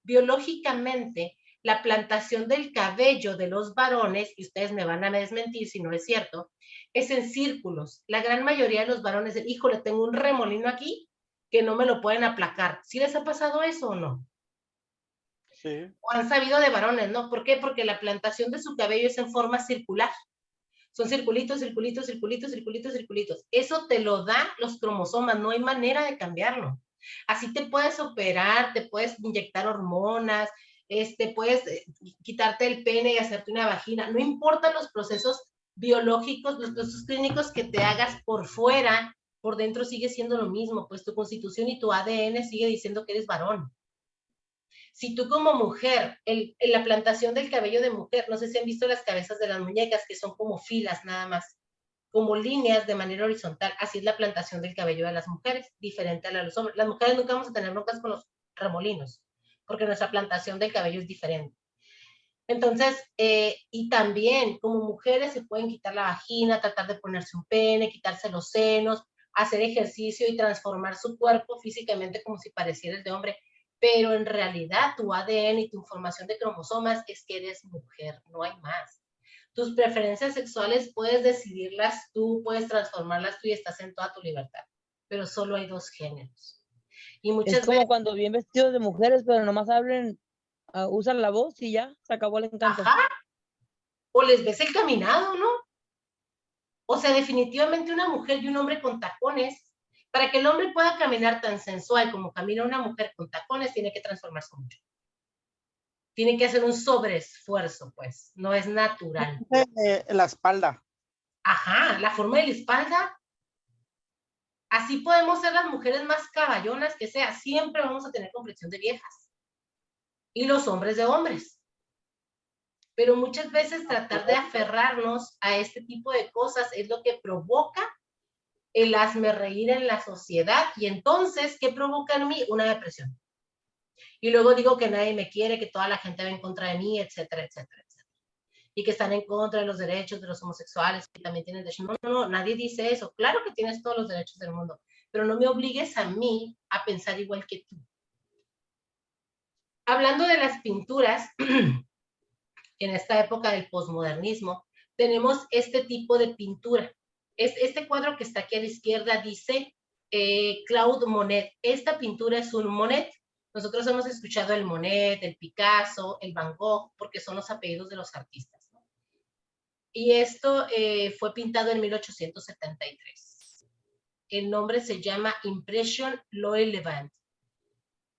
Biológicamente, la plantación del cabello de los varones, y ustedes me van a desmentir si no es cierto, es en círculos. La gran mayoría de los varones, híjole, tengo un remolino aquí que no me lo pueden aplacar. ¿Sí les ha pasado eso o no? Sí. O han sabido de varones, ¿no? ¿Por qué? Porque la plantación de su cabello es en forma circular. Son circulitos, circulitos, circulitos, circulitos, circulitos. Eso te lo da los cromosomas, no hay manera de cambiarlo. Así te puedes operar, te puedes inyectar hormonas, puedes quitarte el pene y hacerte una vagina. No importan los procesos biológicos, los procesos clínicos que te hagas por fuera, por dentro sigue siendo lo mismo, pues tu constitución y tu ADN sigue diciendo que eres varón. Si tú como mujer, en la plantación del cabello de mujer, no sé si han visto las cabezas de las muñecas, que son como filas nada más, como líneas de manera horizontal, así es la plantación del cabello de las mujeres, diferente a la de los hombres. Las mujeres nunca vamos a tener broncas con los remolinos, porque nuestra plantación del cabello es diferente. Entonces, y también como mujeres se pueden quitar la vagina, tratar de ponerse un pene, quitarse los senos, hacer ejercicio y transformar su cuerpo físicamente como si pareciera el de hombre, pero en realidad tu ADN y tu información de cromosomas es que eres mujer, no hay más. Tus preferencias sexuales puedes decidirlas tú, puedes transformarlas tú y estás en toda tu libertad, pero solo hay 2 géneros. Y muchas es como cuando vienen vestidos de mujeres, pero nomás hablen, usan la voz y ya, se acabó el encanto. Ajá. O les ves el caminado, ¿no? O sea, definitivamente una mujer y un hombre con tacones, para que el hombre pueda caminar tan sensual como camina una mujer con tacones, tiene que transformarse mucho. Tiene que hacer un sobreesfuerzo, pues, no es natural. La espalda. Ajá, la forma de la espalda. Así podemos ser las mujeres más caballonas que sea, siempre vamos a tener complexión de viejas. Y los hombres de hombres. Pero muchas veces tratar de aferrarnos a este tipo de cosas es lo que provoca el hazme reír en la sociedad. Y entonces, ¿qué provoca en mí? Una depresión. Y luego digo que nadie me quiere, que toda la gente va en contra de mí, etcétera, etcétera, etcétera. Y que están en contra de los derechos de los homosexuales, que también tienen derechos. No, no, no, nadie dice eso. Claro que tienes todos los derechos del mundo, pero no me obligues a mí a pensar igual que tú. Hablando de las pinturas, en esta época del posmodernismo, tenemos este tipo de pintura. Este cuadro que está aquí a la izquierda dice Claude Monet. Esta pintura es un Monet. Nosotros hemos escuchado el Monet, el Picasso, el Van Gogh, porque son los apellidos de los artistas, ¿no? Y esto fue pintado en 1873. El nombre se llama Impression Lois Levant.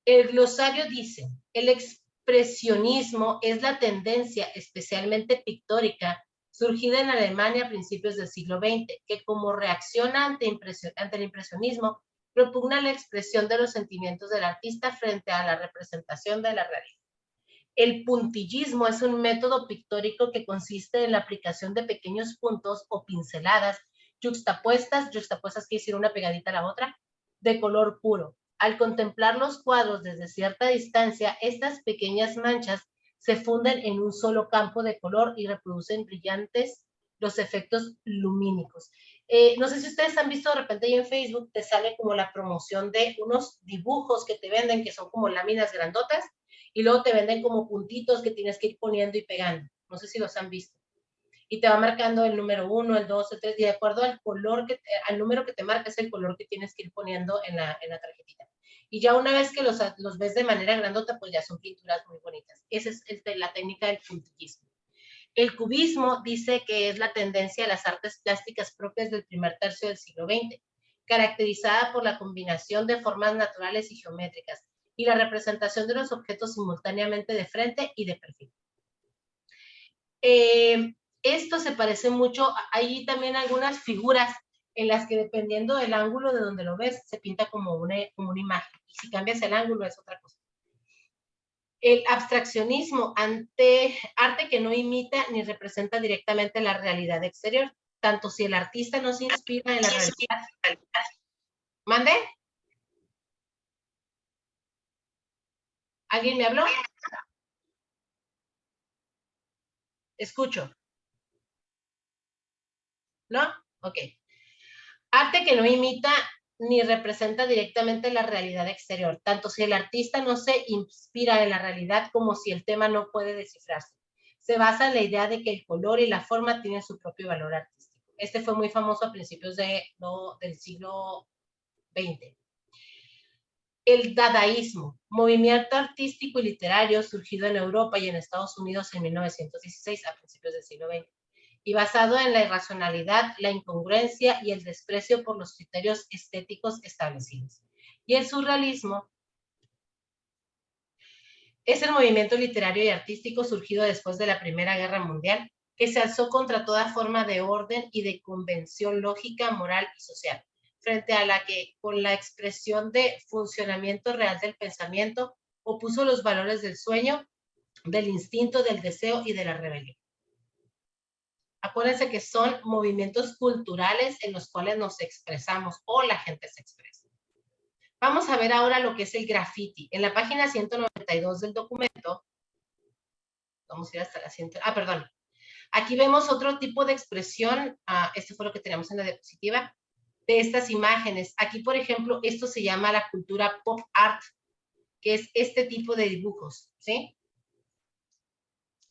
El glosario dice, el expresionismo es la tendencia especialmente pictórica surgida en Alemania a principios del siglo XX, que como reacción ante el impresionismo propugna la expresión de los sentimientos del artista frente a la representación de la realidad. El puntillismo es un método pictórico que consiste en la aplicación de pequeños puntos o pinceladas yuxtapuestas quiere decir una pegadita a la otra, de color puro. Al contemplar los cuadros desde cierta distancia, estas pequeñas manchas se funden en un solo campo de color y reproducen brillantes los efectos lumínicos. No sé si ustedes han visto de repente ahí en Facebook, te sale como la promoción de unos dibujos que te venden, que son como láminas grandotas, y luego te venden como puntitos que tienes que ir poniendo y pegando. No sé si los han visto. Y te va marcando el número 1, el 2, el 3, y de acuerdo al color, al número que te marca es el color que tienes que ir poniendo en la tarjetita. Y ya una vez que los ves de manera grandota, pues ya son pinturas muy bonitas. Esa es la técnica del puntillismo. El cubismo dice que es la tendencia a las artes plásticas propias del primer tercio del siglo XX, caracterizada por la combinación de formas naturales y geométricas y la representación de los objetos simultáneamente de frente y de perfil. Esto se parece mucho, hay también algunas figuras en las que dependiendo del ángulo de donde lo ves, se pinta como una imagen. Y si cambias el ángulo es otra cosa. El abstraccionismo, arte que no imita ni representa directamente la realidad exterior, tanto si el artista no se inspira en la realidad. ¿Mande? ¿Alguien me habló? Escucho. ¿No? Ok. Arte que no imita ni representa directamente la realidad exterior, tanto si el artista no se inspira en la realidad como si el tema no puede descifrarse. Se basa en la idea de que el color y la forma tienen su propio valor artístico. Este fue muy famoso a principios del siglo XX. El dadaísmo, movimiento artístico y literario surgido en Europa y en Estados Unidos en 1916, a principios del siglo XX. Y basado en la irracionalidad, la incongruencia y el desprecio por los criterios estéticos establecidos. Y el surrealismo es el movimiento literario y artístico surgido después de la Primera Guerra Mundial, que se alzó contra toda forma de orden y de convención lógica, moral y social, frente a la que, con la expresión de funcionamiento real del pensamiento, opuso los valores del sueño, del instinto, del deseo y de la rebelión. Acuérdense que son movimientos culturales en los cuales nos expresamos o la gente se expresa. Vamos a ver ahora lo que es el graffiti. En la página 192 del documento, vamos a ir hasta la 100, perdón. Aquí vemos otro tipo de expresión, este fue lo que teníamos en la diapositiva, de estas imágenes. Aquí, por ejemplo, esto se llama la cultura pop art, que es este tipo de dibujos, ¿sí?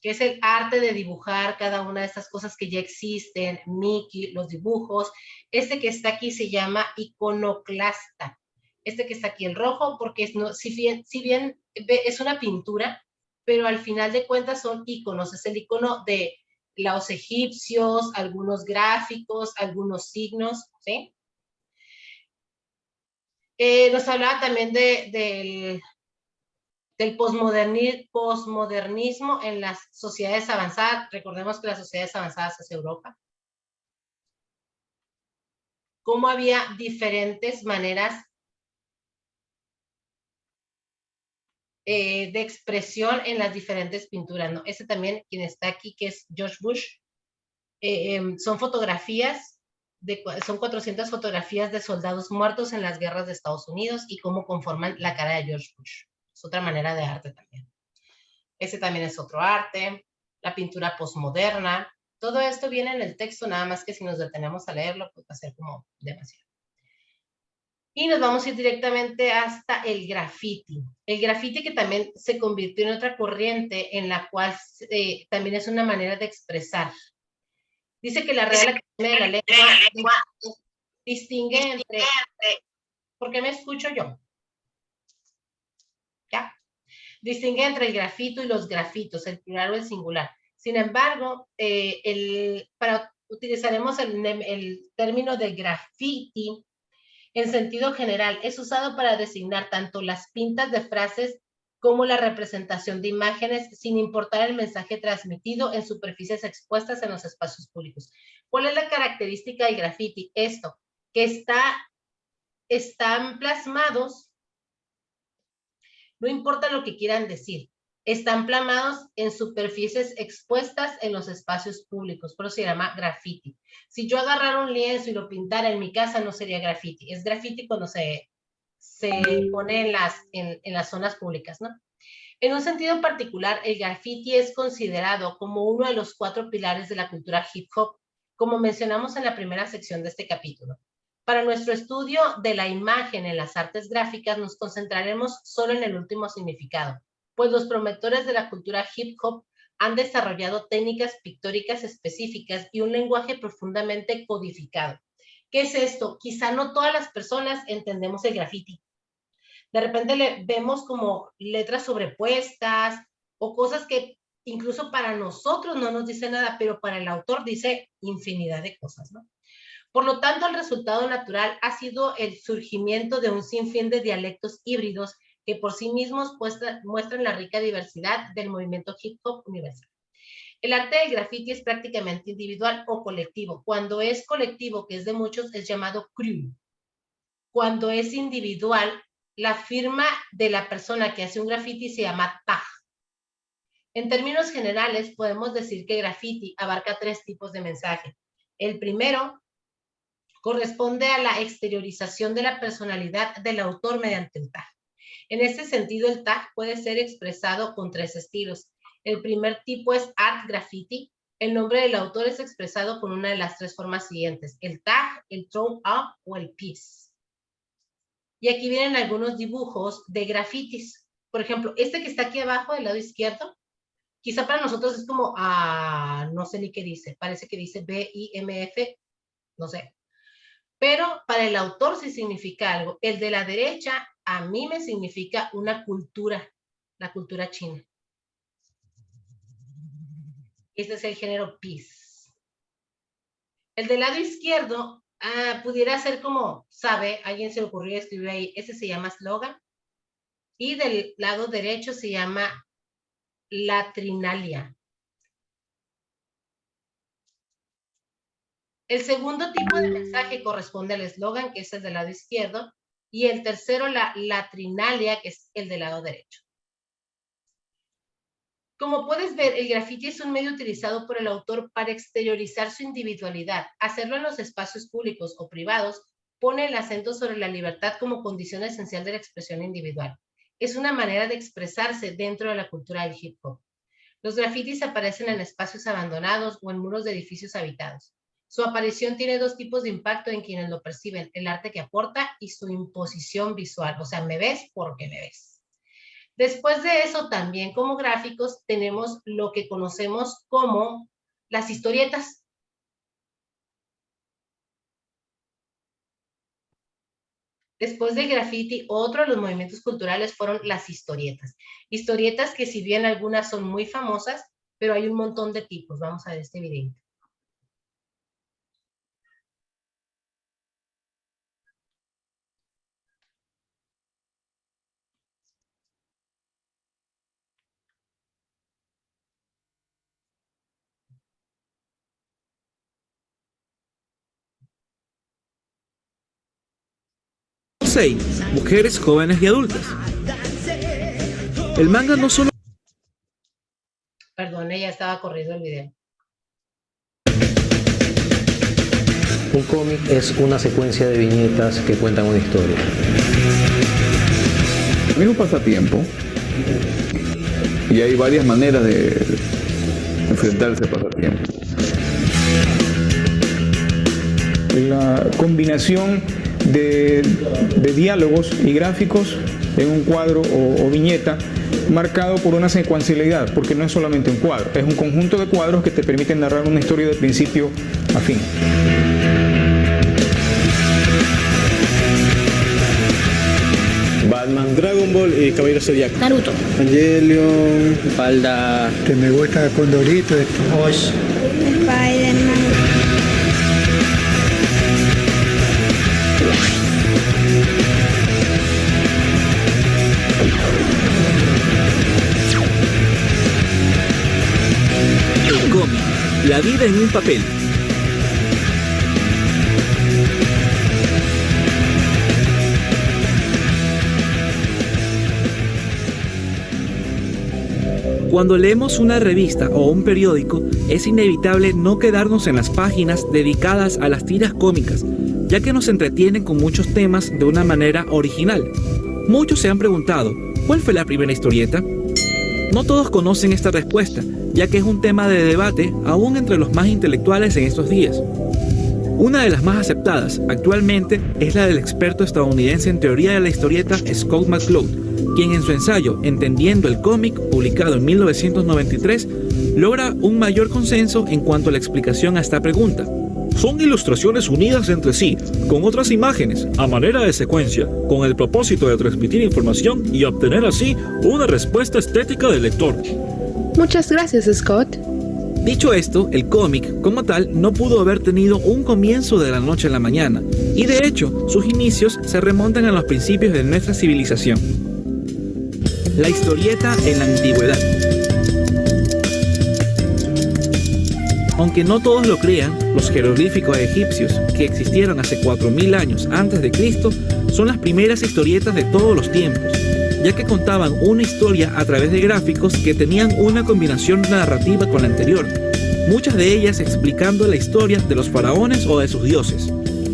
Que es el arte de dibujar cada una de estas cosas que ya existen, Mickey, los dibujos. Este que está aquí se llama iconoclasta. Este que está aquí, el rojo, porque si bien es una pintura, pero al final de cuentas son iconos. Es el icono de los egipcios, algunos gráficos, algunos signos, ¿sí? Nos hablaba también del posmodernismo en las sociedades avanzadas. Recordemos que las sociedades avanzadas es Europa. Cómo había diferentes maneras de expresión en las diferentes pinturas, ¿no? Ese también, quien está aquí, que es George Bush, son fotografías, son 400 fotografías de soldados muertos en las guerras de Estados Unidos y cómo conforman la cara de George Bush. Es otra manera de arte también. Ese también es otro arte, la pintura posmoderna. Todo esto viene en el texto, nada más que si nos detenemos a leerlo, pues va a ser como demasiado. Y nos vamos a ir directamente hasta el graffiti. El graffiti, que también se convirtió en otra corriente en la cual también es una manera de expresar. Dice que la Real Academia de la Lengua distingue entre... ¿Por qué me escucho yo? ¿Ya? Distingue entre el grafito y los grafitos, el plural o el singular. Sin embargo, utilizaremos el término de graffiti en sentido general. Es usado para designar tanto las pintas de frases como la representación de imágenes, sin importar el mensaje transmitido en superficies expuestas en los espacios públicos. ¿Cuál es la característica del graffiti? Esto, que están plasmados, no importa lo que quieran decir, están plasmados en superficies expuestas en los espacios públicos, por eso se llama graffiti. Si yo agarrara un lienzo y lo pintara en mi casa, no sería graffiti. Es graffiti cuando se pone en las zonas públicas, ¿no? En un sentido particular, el graffiti es considerado como uno de los 4 pilares de la cultura hip hop, como mencionamos en la primera sección de este capítulo. Para nuestro estudio de la imagen en las artes gráficas, nos concentraremos solo en el último significado, pues los promotores de la cultura hip hop han desarrollado técnicas pictóricas específicas y un lenguaje profundamente codificado. ¿Qué es esto? Quizá no todas las personas entendemos el graffiti. De repente le vemos como letras sobrepuestas o cosas que incluso para nosotros no nos dice nada, pero para el autor dice infinidad de cosas, ¿no? Por lo tanto, el resultado natural ha sido el surgimiento de un sinfín de dialectos híbridos que por sí mismos muestran la rica diversidad del movimiento hip hop universal. El arte del graffiti es prácticamente individual o colectivo. Cuando es colectivo, que es de muchos, es llamado crew. Cuando es individual, la firma de la persona que hace un graffiti se llama tag. En términos generales, podemos decir que graffiti abarca 3 tipos de mensaje. El primero corresponde a la exteriorización de la personalidad del autor mediante el tag. En este sentido, el tag puede ser expresado con 3 estilos. El primer tipo es art graffiti. El nombre del autor es expresado con una de las 3 formas siguientes: el tag, el throw up o el piece. Y aquí vienen algunos dibujos de grafitis. Por ejemplo, este que está aquí abajo del lado izquierdo, quizá para nosotros es como, no sé ni qué dice. Parece que dice B-I-M-F, no sé. Pero para el autor sí significa algo. El de la derecha a mí me significa una cultura, la cultura china. Este es el género peace. El del lado izquierdo pudiera ser como, ¿sabe? Alguien se le ocurrió escribir ahí. Ese se llama slogan. Y del lado derecho se llama latrinalia. El segundo tipo de mensaje corresponde al eslogan, que es el del lado izquierdo, y el tercero, la latrinalia, que es el del lado derecho. Como puedes ver, el graffiti es un medio utilizado por el autor para exteriorizar su individualidad. Hacerlo en los espacios públicos o privados pone el acento sobre la libertad como condición esencial de la expresión individual. Es una manera de expresarse dentro de la cultura del hip hop. Los grafitis aparecen en espacios abandonados o en muros de edificios habitados. Su aparición tiene 2 tipos de impacto en quienes lo perciben: el arte que aporta y su imposición visual. O sea, me ves porque me ves. Después de eso, también como gráficos, tenemos lo que conocemos como las historietas. Después del graffiti, otro de los movimientos culturales fueron las historietas. Historietas que, si bien algunas son muy famosas, pero hay un montón de tipos. Vamos a ver este video. Mujeres jóvenes y adultas. El manga no solo... Perdón, ya estaba corrido el video. Un cómic es una secuencia de viñetas que cuentan una historia. Es un pasatiempo y hay varias maneras de enfrentar ese pasatiempo. La combinación de diálogos y gráficos en un cuadro o viñeta marcado por una secuencialidad, porque no es solamente un cuadro, es un conjunto de cuadros que te permiten narrar una historia de principio a fin. Batman, Dragon Ball y Caballero Zodiaco. Naruto. Evangelion, Falda. Que me gusta Condorito. Osh. Spider-Man. El cómic, la vida en un papel. Cuando leemos una revista o un periódico, es inevitable no quedarnos en las páginas dedicadas a las tiras cómicas, ya que nos entretienen con muchos temas de una manera original. Muchos se han preguntado, ¿cuál fue la primera historieta? No todos conocen esta respuesta, ya que es un tema de debate aún entre los más intelectuales en estos días. Una de las más aceptadas actualmente es la del experto estadounidense en teoría de la historieta Scott McCloud, quien en su ensayo Entendiendo el cómic, publicado en 1993, logra un mayor consenso en cuanto a la explicación a esta pregunta. Son ilustraciones unidas entre sí, con otras imágenes, a manera de secuencia, con el propósito de transmitir información y obtener así una respuesta estética del lector. Muchas gracias, Scott. Dicho esto, el cómic, como tal, no pudo haber tenido un comienzo de la noche a la mañana, y de hecho, sus inicios se remontan a los principios de nuestra civilización. La historieta en la antigüedad. Aunque no todos lo crean, los jeroglíficos egipcios, que existieron hace 4000 años antes de Cristo, son las primeras historietas de todos los tiempos, ya que contaban una historia a través de gráficos que tenían una combinación narrativa con la anterior, muchas de ellas explicando la historia de los faraones o de sus dioses.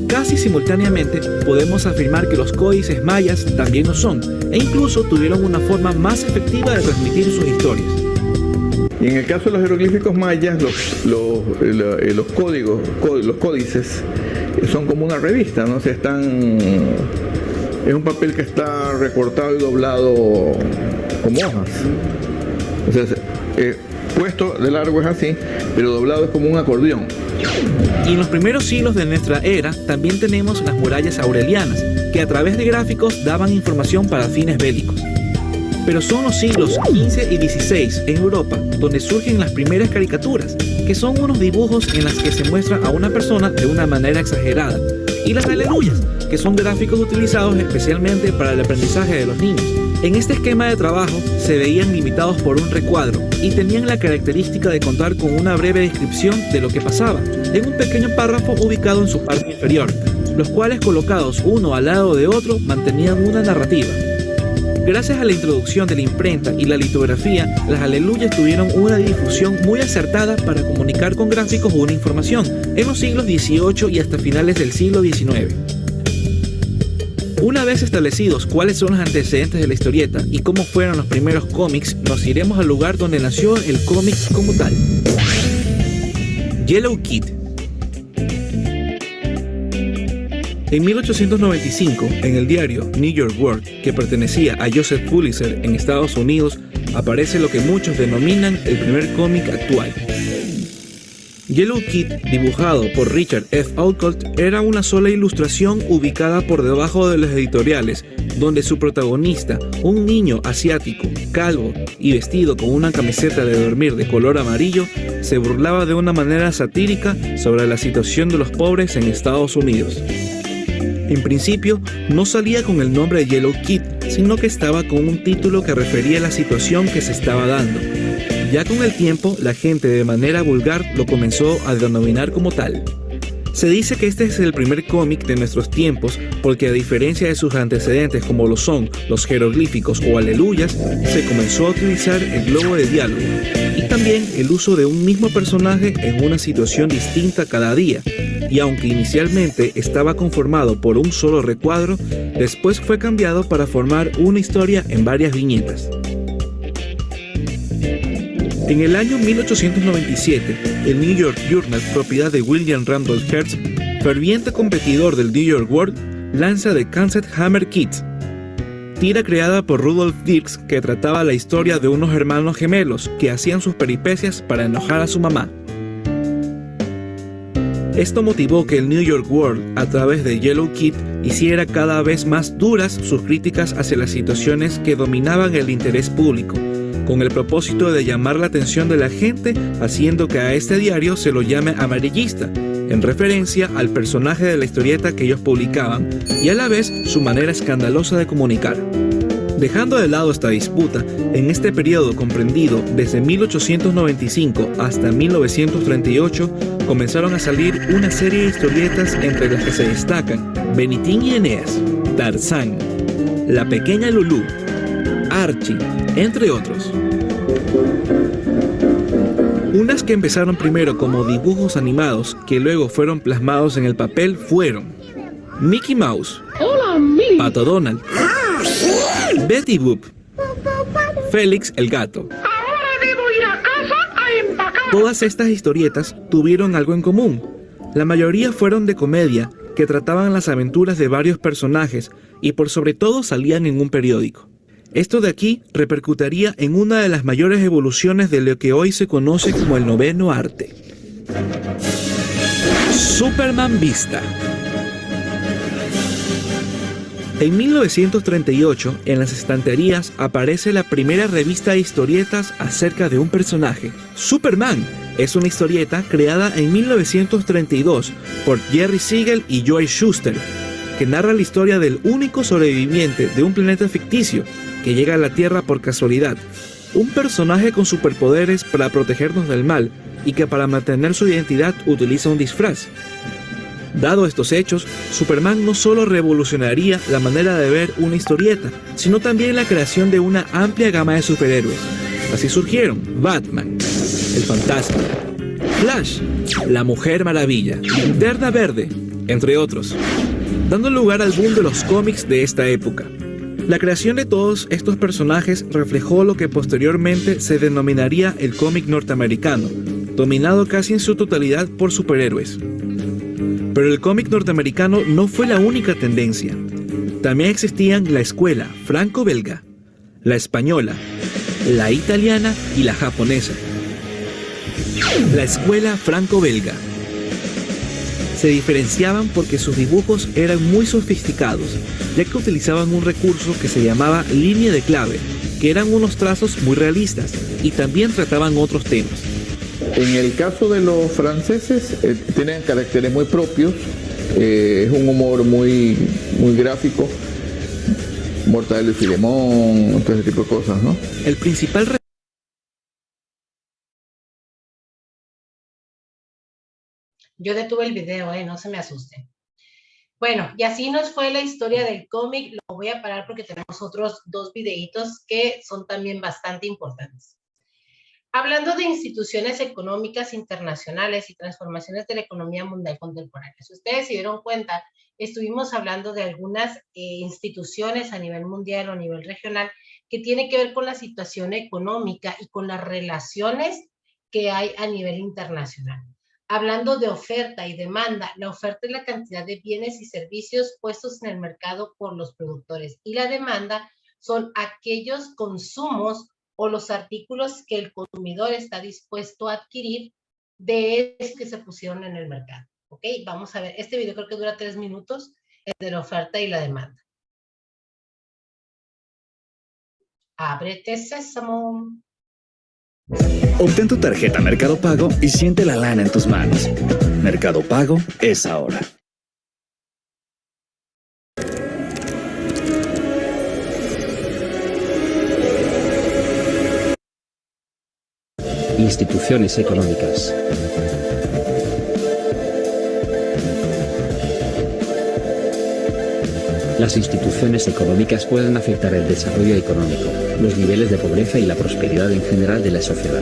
Casi simultáneamente podemos afirmar que los códices mayas también lo son, e incluso tuvieron una forma más efectiva de transmitir sus historias. Y en el caso de los jeroglíficos mayas, los códigos, los códices, son como una revista, ¿no? O sea, es un papel que está recortado y doblado como hojas. O sea, puesto de largo es así, pero doblado es como un acordeón. Y en los primeros siglos de nuestra era también tenemos las murallas aurelianas, que a través de gráficos daban información para fines bélicos. Pero son los siglos XV y XVI en Europa donde surgen las primeras caricaturas, que son unos dibujos en las que se muestra a una persona de una manera exagerada, y las aleluyas, que son gráficos utilizados especialmente para el aprendizaje de los niños. En este esquema de trabajo se veían limitados por un recuadro y tenían la característica de contar con una breve descripción de lo que pasaba, en un pequeño párrafo ubicado en su parte inferior, los cuales colocados uno al lado de otro mantenían una narrativa. Gracias a la introducción de la imprenta y la litografía, las aleluyas tuvieron una difusión muy acertada para comunicar con gráficos una información en los siglos XVIII y hasta finales del siglo XIX. Una vez establecidos cuáles son los antecedentes de la historieta y cómo fueron los primeros cómics, nos iremos al lugar donde nació el cómic como tal. Yellow Kid. En 1895, en el diario New York World, que pertenecía a Joseph Pulitzer en Estados Unidos, aparece lo que muchos denominan el primer cómic actual. Yellow Kid, dibujado por Richard F. Outcault, era una sola ilustración ubicada por debajo de los editoriales, donde su protagonista, un niño asiático, calvo y vestido con una camiseta de dormir de color amarillo, se burlaba de una manera satírica sobre la situación de los pobres en Estados Unidos. En principio, no salía con el nombre de Yellow Kid, sino que estaba con un título que refería a la situación que se estaba dando. Ya con el tiempo, la gente de manera vulgar lo comenzó a denominar como tal. Se dice que este es el primer cómic de nuestros tiempos porque, a diferencia de sus antecedentes como lo son los jeroglíficos o aleluyas, se comenzó a utilizar el globo de diálogo y también el uso de un mismo personaje en una situación distinta cada día. Y aunque inicialmente estaba conformado por un solo recuadro, después fue cambiado para formar una historia en varias viñetas. En el año 1897, el New York Journal, propiedad de William Randolph Hearst, ferviente competidor del New York World, lanza The Kansas Hammer Kids, tira creada por Rudolph Dirks que trataba la historia de unos hermanos gemelos que hacían sus peripecias para enojar a su mamá. Esto motivó que el New York World, a través de Yellow Kid, hiciera cada vez más duras sus críticas hacia las situaciones que dominaban el interés público, con el propósito de llamar la atención de la gente, haciendo que a este diario se lo llame amarillista, en referencia al personaje de la historieta que ellos publicaban y a la vez su manera escandalosa de comunicar. Dejando de lado esta disputa, en este periodo comprendido desde 1895 hasta 1938, comenzaron a salir una serie de historietas entre las que se destacan Benitín y Eneas, Tarzán, La Pequeña Lulú, Archie, entre otros. Unas que empezaron primero como dibujos animados que luego fueron plasmados en el papel fueron Mickey Mouse, Pato Donald, Betty Boop, Félix el Gato. Todas estas historietas tuvieron algo en común. La mayoría fueron de comedia, que trataban las aventuras de varios personajes y por sobre todo salían en un periódico. Esto de aquí repercutiría en una de las mayores evoluciones de lo que hoy se conoce como el noveno arte. Superman Vista. En 1938, en las estanterías aparece la primera revista de historietas acerca de un personaje. Superman es una historieta creada en 1932 por Jerry Siegel y Joe Shuster, que narra la historia del único sobreviviente de un planeta ficticio que llega a la Tierra por casualidad, un personaje con superpoderes para protegernos del mal y que para mantener su identidad utiliza un disfraz. Dado estos hechos, Superman no solo revolucionaría la manera de ver una historieta, sino también la creación de una amplia gama de superhéroes. Así surgieron Batman, el Fantasma, Flash, la Mujer Maravilla, Linterna Verde, entre otros, dando lugar al boom de los cómics de esta época. La creación de todos estos personajes reflejó lo que posteriormente se denominaría el cómic norteamericano, dominado casi en su totalidad por superhéroes. Pero el cómic norteamericano no fue la única tendencia. También existían la escuela franco-belga, la española, la italiana y la japonesa. La escuela franco-belga. Se diferenciaban porque sus dibujos eran muy sofisticados, ya que utilizaban un recurso que se llamaba línea de clave, que eran unos trazos muy realistas y también trataban otros temas. En el caso de los franceses, tienen caracteres muy propios, es un humor muy gráfico, Mortadelo y Filemón, todo ese tipo de cosas, ¿no? El principal Yo detuve el video, no se me asusten. Bueno, y así nos fue la historia del cómic. Lo voy a parar porque tenemos otros dos videitos que son también bastante importantes. Hablando de instituciones económicas internacionales y transformaciones de la economía mundial contemporánea. Si ustedes se dieron cuenta, estuvimos hablando de algunas instituciones a nivel mundial o a nivel regional que tienen que ver con la situación económica y con las relaciones que hay a nivel internacional. Hablando de oferta y demanda, la oferta es la cantidad de bienes y servicios puestos en el mercado por los productores y la demanda son aquellos consumos o los artículos que el consumidor está dispuesto a adquirir de esos que se pusieron en el mercado. ¿Ok? Vamos a ver, este video creo que dura 3 minutos, el de la oferta y la demanda. Ábrete, sésamo. Obtén tu tarjeta Mercado Pago y siente la lana en tus manos. Mercado Pago es ahora. Instituciones económicas. Las instituciones económicas pueden afectar el desarrollo económico, los niveles de pobreza y la prosperidad en general de la sociedad.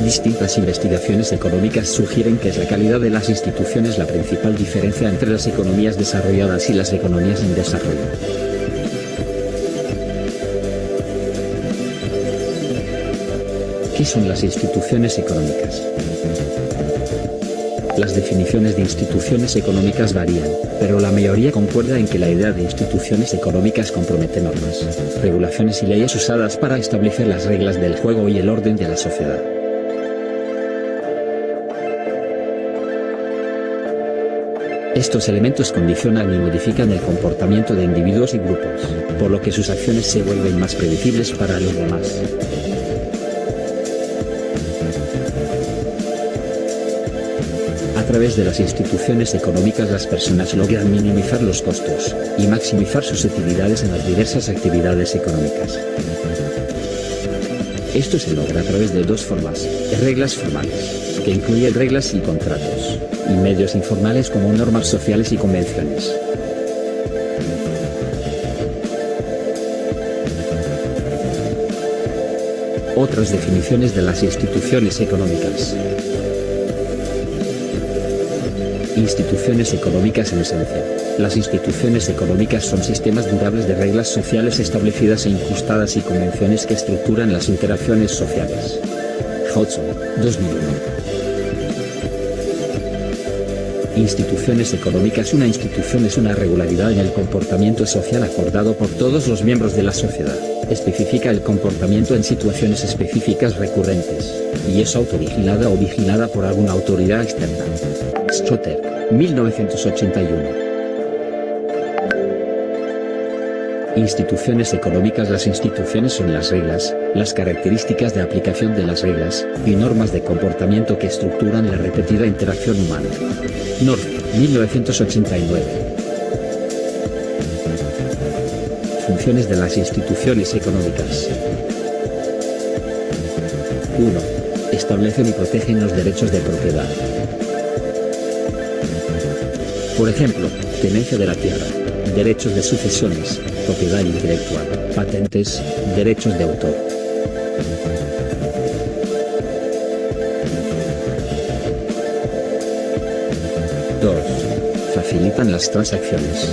Distintas investigaciones económicas sugieren que es la calidad de las instituciones la principal diferencia entre las economías desarrolladas y las economías en desarrollo. ¿Qué son las instituciones económicas? Las definiciones de instituciones económicas varían, pero la mayoría concuerda en que la idea de instituciones económicas compromete normas, regulaciones y leyes usadas para establecer las reglas del juego y el orden de la sociedad. Estos elementos condicionan y modifican el comportamiento de individuos y grupos, por lo que sus acciones se vuelven más predecibles para los demás. A través de las instituciones económicas las personas logran minimizar los costos y maximizar sus utilidades en las diversas actividades económicas. Esto se logra a través de dos formas: reglas formales, que incluyen reglas y contratos, y medios informales como normas sociales y convenciones. Otras definiciones de las instituciones económicas. Instituciones económicas en esencia. Las instituciones económicas son sistemas durables de reglas sociales establecidas e incrustadas y convenciones que estructuran las interacciones sociales. Hodgson, 2001. Instituciones económicas. Una institución es una regularidad en el comportamiento social acordado por todos los miembros de la sociedad. Especifica el comportamiento en situaciones específicas recurrentes, y es autovigilada o vigilada por alguna autoridad externa. Strotter, 1981. Instituciones económicas. Las instituciones son las reglas, las características de aplicación de las reglas, y normas de comportamiento que estructuran la repetida interacción humana. North, 1989. Funciones de las instituciones económicas. 1. Establecen y protegen los derechos de propiedad. Por ejemplo, tenencia de la tierra, derechos de sucesiones, propiedad intelectual, patentes, derechos de autor. 2. Facilitan las transacciones,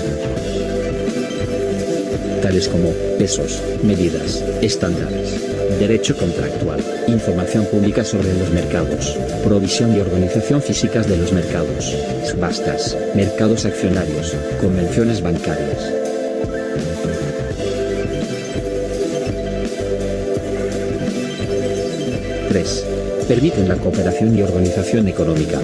tales como pesos, medidas, estándares, derecho contractual, información pública sobre los mercados, provisión y organización físicas de los mercados, subastas, mercados accionarios, convenciones bancarias. 3. Permiten la cooperación y organización económica.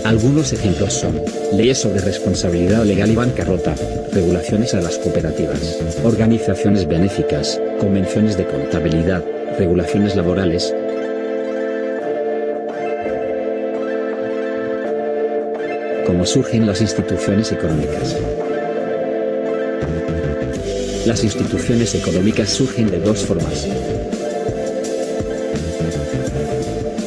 Algunos ejemplos son: leyes sobre responsabilidad legal y bancarrota, regulaciones a las cooperativas, organizaciones benéficas, convenciones de contabilidad, regulaciones laborales. ¿Cómo surgen las instituciones económicas? Las instituciones económicas surgen de dos formas.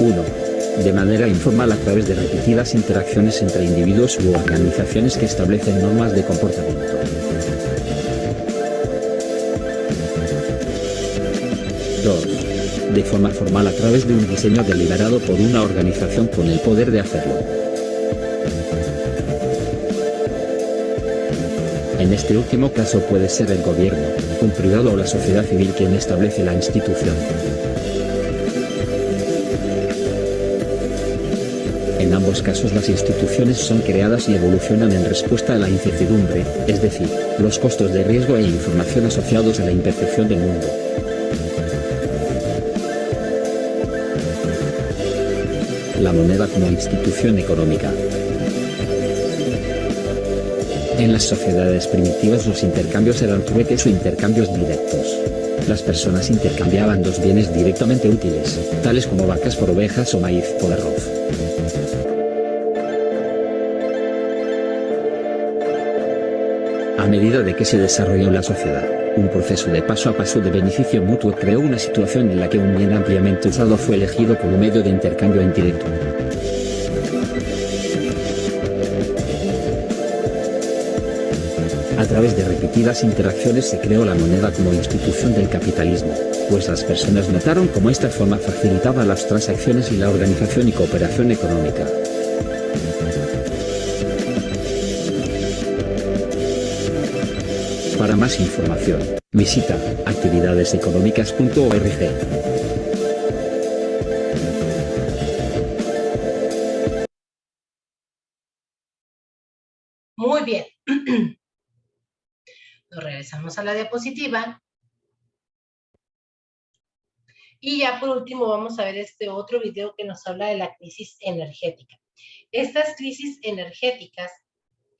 1. De manera informal a través de repetidas interacciones entre individuos u organizaciones que establecen normas de comportamiento. 2. De forma formal a través de un diseño deliberado por una organización con el poder de hacerlo. En este último caso puede ser el gobierno, un privado o la sociedad civil quien establece la institución. En ambos casos las instituciones son creadas y evolucionan en respuesta a la incertidumbre, es decir, los costos de riesgo e información asociados a la imperfección del mundo. La moneda como institución económica. En las sociedades primitivas los intercambios eran trueques o intercambios directos. Las personas intercambiaban dos bienes directamente útiles, tales como vacas por ovejas o maíz por arroz. A medida de que se desarrolló la sociedad, Un proceso de paso a paso de beneficio mutuo creó una situación en la que un bien ampliamente usado fue elegido como medio de intercambio indirecto. A través de repetidas interacciones se creó la moneda como institución del capitalismo, pues las personas notaron cómo esta forma facilitaba las transacciones y la organización y cooperación económica. Para más información, visita actividadeseconómicas.org. Muy bien. Nos regresamos a la diapositiva. Y ya por último vamos a ver este otro video que nos habla de la crisis energética. Estas crisis energéticas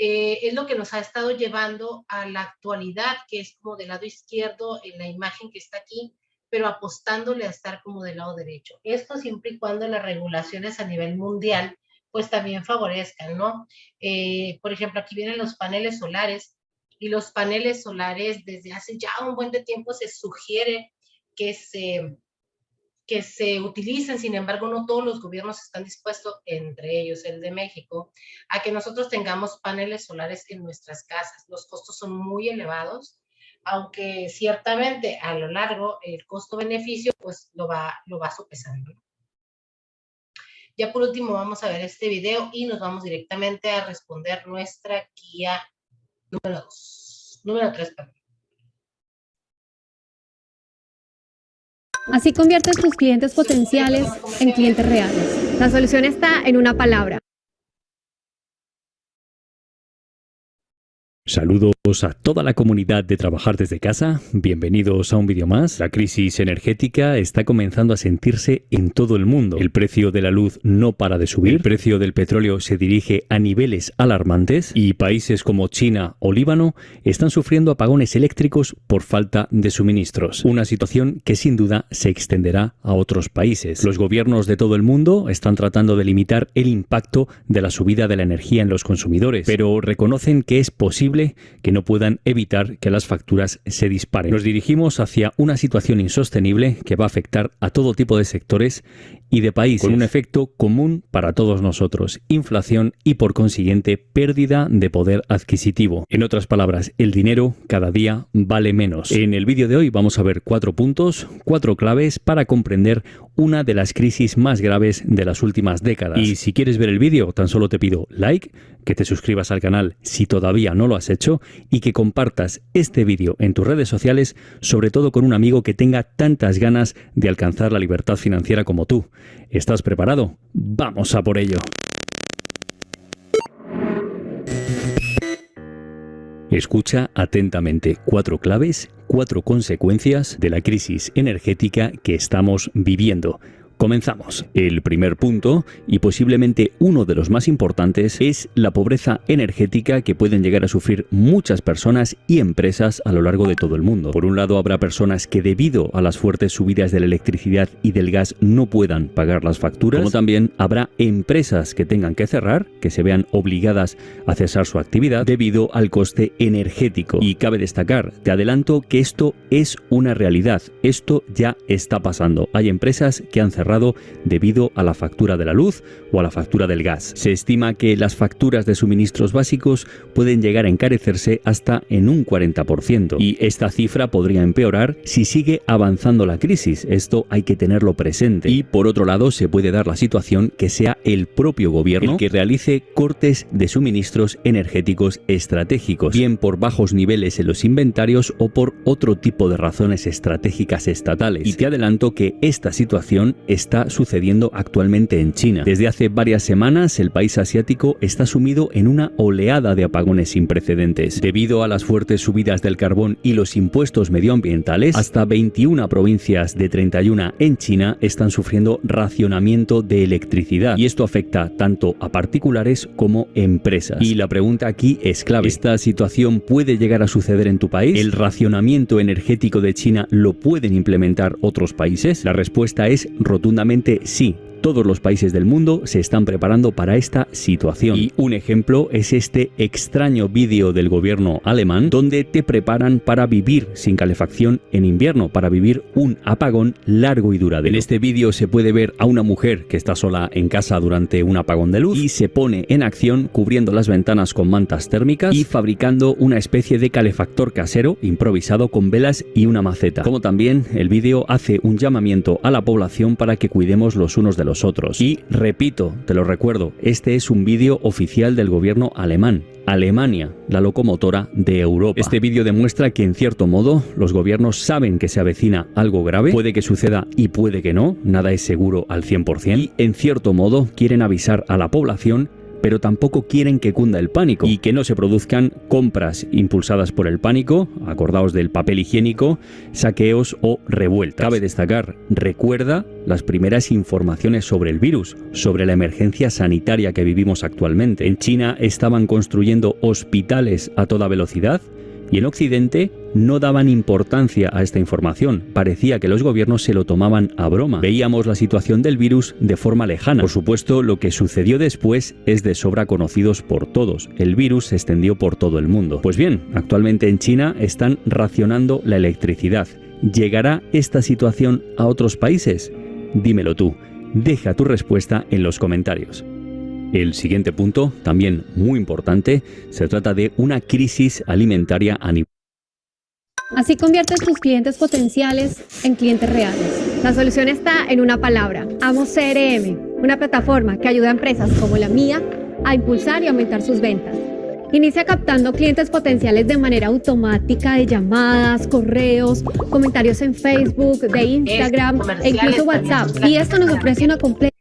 es lo que nos ha estado llevando a la actualidad, que es como del lado izquierdo en la imagen que está aquí, pero apostándole a estar como del lado derecho. Esto siempre y cuando las regulaciones a nivel mundial pues también favorezcan, ¿no? Por ejemplo, aquí vienen los paneles solares, y los paneles solares desde hace ya un buen de tiempo se sugiere que se utilicen. Sin embargo, no todos los gobiernos están dispuestos, entre ellos el de México, a que nosotros tengamos paneles solares en nuestras casas. Los costos son muy elevados, aunque ciertamente a lo largo el costo-beneficio pues lo va sopesando. Ya por último vamos a ver este video y nos vamos directamente a responder nuestra guía número 3, perdón. Así conviertes tus clientes potenciales en clientes reales. La solución está en una palabra. Saludos a toda la comunidad de Trabajar desde Casa, bienvenidos a un vídeo más. La crisis energética está comenzando a sentirse en todo el mundo. El precio de la luz no para de subir, el precio del petróleo se dirige a niveles alarmantes y países como China o Líbano están sufriendo apagones eléctricos por falta de suministros. Una situación que sin duda se extenderá a otros países. Los gobiernos de todo el mundo están tratando de limitar el impacto de la subida de la energía en los consumidores, pero reconocen que es posible que no puedan evitar que las facturas se disparen. Nos dirigimos hacia una situación insostenible que va a afectar a todo tipo de sectores y de países, con un efecto común para todos nosotros: inflación y por consiguiente pérdida de poder adquisitivo. En otras palabras, el dinero cada día vale menos. En el vídeo de hoy vamos a ver 4 puntos, 4 claves para comprender una de las crisis más graves de las últimas décadas. Y si quieres ver el vídeo, tan solo te pido like, que te suscribas al canal si todavía no lo has hecho y que compartas este vídeo en tus redes sociales, sobre todo con un amigo que tenga tantas ganas de alcanzar la libertad financiera como tú. ¿Estás preparado? ¡Vamos a por ello! Escucha atentamente 4 claves, 4 consecuencias de la crisis energética que estamos viviendo. Comenzamos. El primer punto, y posiblemente uno de los más importantes, es la pobreza energética que pueden llegar a sufrir muchas personas y empresas a lo largo de todo el mundo. Por un lado, habrá personas que debido a las fuertes subidas de la electricidad y del gas no puedan pagar las facturas, como también habrá empresas que tengan que cerrar, que se vean obligadas a cesar su actividad debido al coste energético. Y cabe destacar, te adelanto que esto es una realidad, esto ya está pasando. Hay empresas que han cerrado debido a la factura de la luz o a la factura del gas. Se estima que las facturas de suministros básicos pueden llegar a encarecerse hasta en un 40%, y esta cifra podría empeorar si sigue avanzando la crisis. Esto hay que tenerlo presente. Y por otro lado, se puede dar la situación que sea el propio gobierno el que realice cortes de suministros energéticos estratégicos, bien por bajos niveles en los inventarios o por otro tipo de razones estratégicas estatales. Y te adelanto que esta situación está sucediendo actualmente en China. Desde hace varias semanas, el país asiático está sumido en una oleada de apagones sin precedentes. Debido a las fuertes subidas del carbón y los impuestos medioambientales, hasta 21 provincias de 31 en China están sufriendo racionamiento de electricidad, y esto afecta tanto a particulares como empresas. Y la pregunta aquí es clave: ¿esta situación puede llegar a suceder en tu país? ¿El racionamiento energético de China lo pueden implementar otros países? La respuesta es rotundamente sí. Todos los países del mundo se están preparando para esta situación. Y un ejemplo es este extraño vídeo del gobierno alemán donde te preparan para vivir sin calefacción en invierno, para vivir un apagón largo y duradero. En este vídeo se puede ver a una mujer que está sola en casa durante un apagón de luz y se pone en acción cubriendo las ventanas con mantas térmicas y fabricando una especie de calefactor casero improvisado con velas y una maceta. Como también el vídeo hace un llamamiento a la población para que cuidemos los unos de los otros. Y repito, te lo recuerdo, este es un vídeo oficial del gobierno alemán. Alemania, la locomotora de Europa. Este vídeo demuestra que en cierto modo los gobiernos saben que se avecina algo grave, puede que suceda y puede que no, nada es seguro al 100%, y en cierto modo quieren avisar a la población, pero tampoco quieren que cunda el pánico y que no se produzcan compras impulsadas por el pánico, acordaos del papel higiénico, saqueos o revueltas. Cabe destacar, recuerda las primeras informaciones sobre el virus, sobre la emergencia sanitaria que vivimos actualmente. En China estaban construyendo hospitales a toda velocidad y en Occidente no daban importancia a esta información. Parecía que los gobiernos se lo tomaban a broma. Veíamos la situación del virus de forma lejana. Por supuesto, lo que sucedió después es de sobra conocidos por todos. El virus se extendió por todo el mundo. Pues bien, actualmente en China están racionando la electricidad. ¿Llegará esta situación a otros países? Dímelo tú. Deja tu respuesta en los comentarios. El siguiente punto, también muy importante, se trata de una crisis alimentaria a nivel. Así conviertes tus clientes potenciales en clientes reales. La solución está en una palabra: Amos CRM, una plataforma que ayuda a empresas como la mía a impulsar y aumentar sus ventas. Inicia captando clientes potenciales de manera automática de llamadas, correos, comentarios en Facebook, de Instagram e incluso WhatsApp. Y esto nos ofrece una completa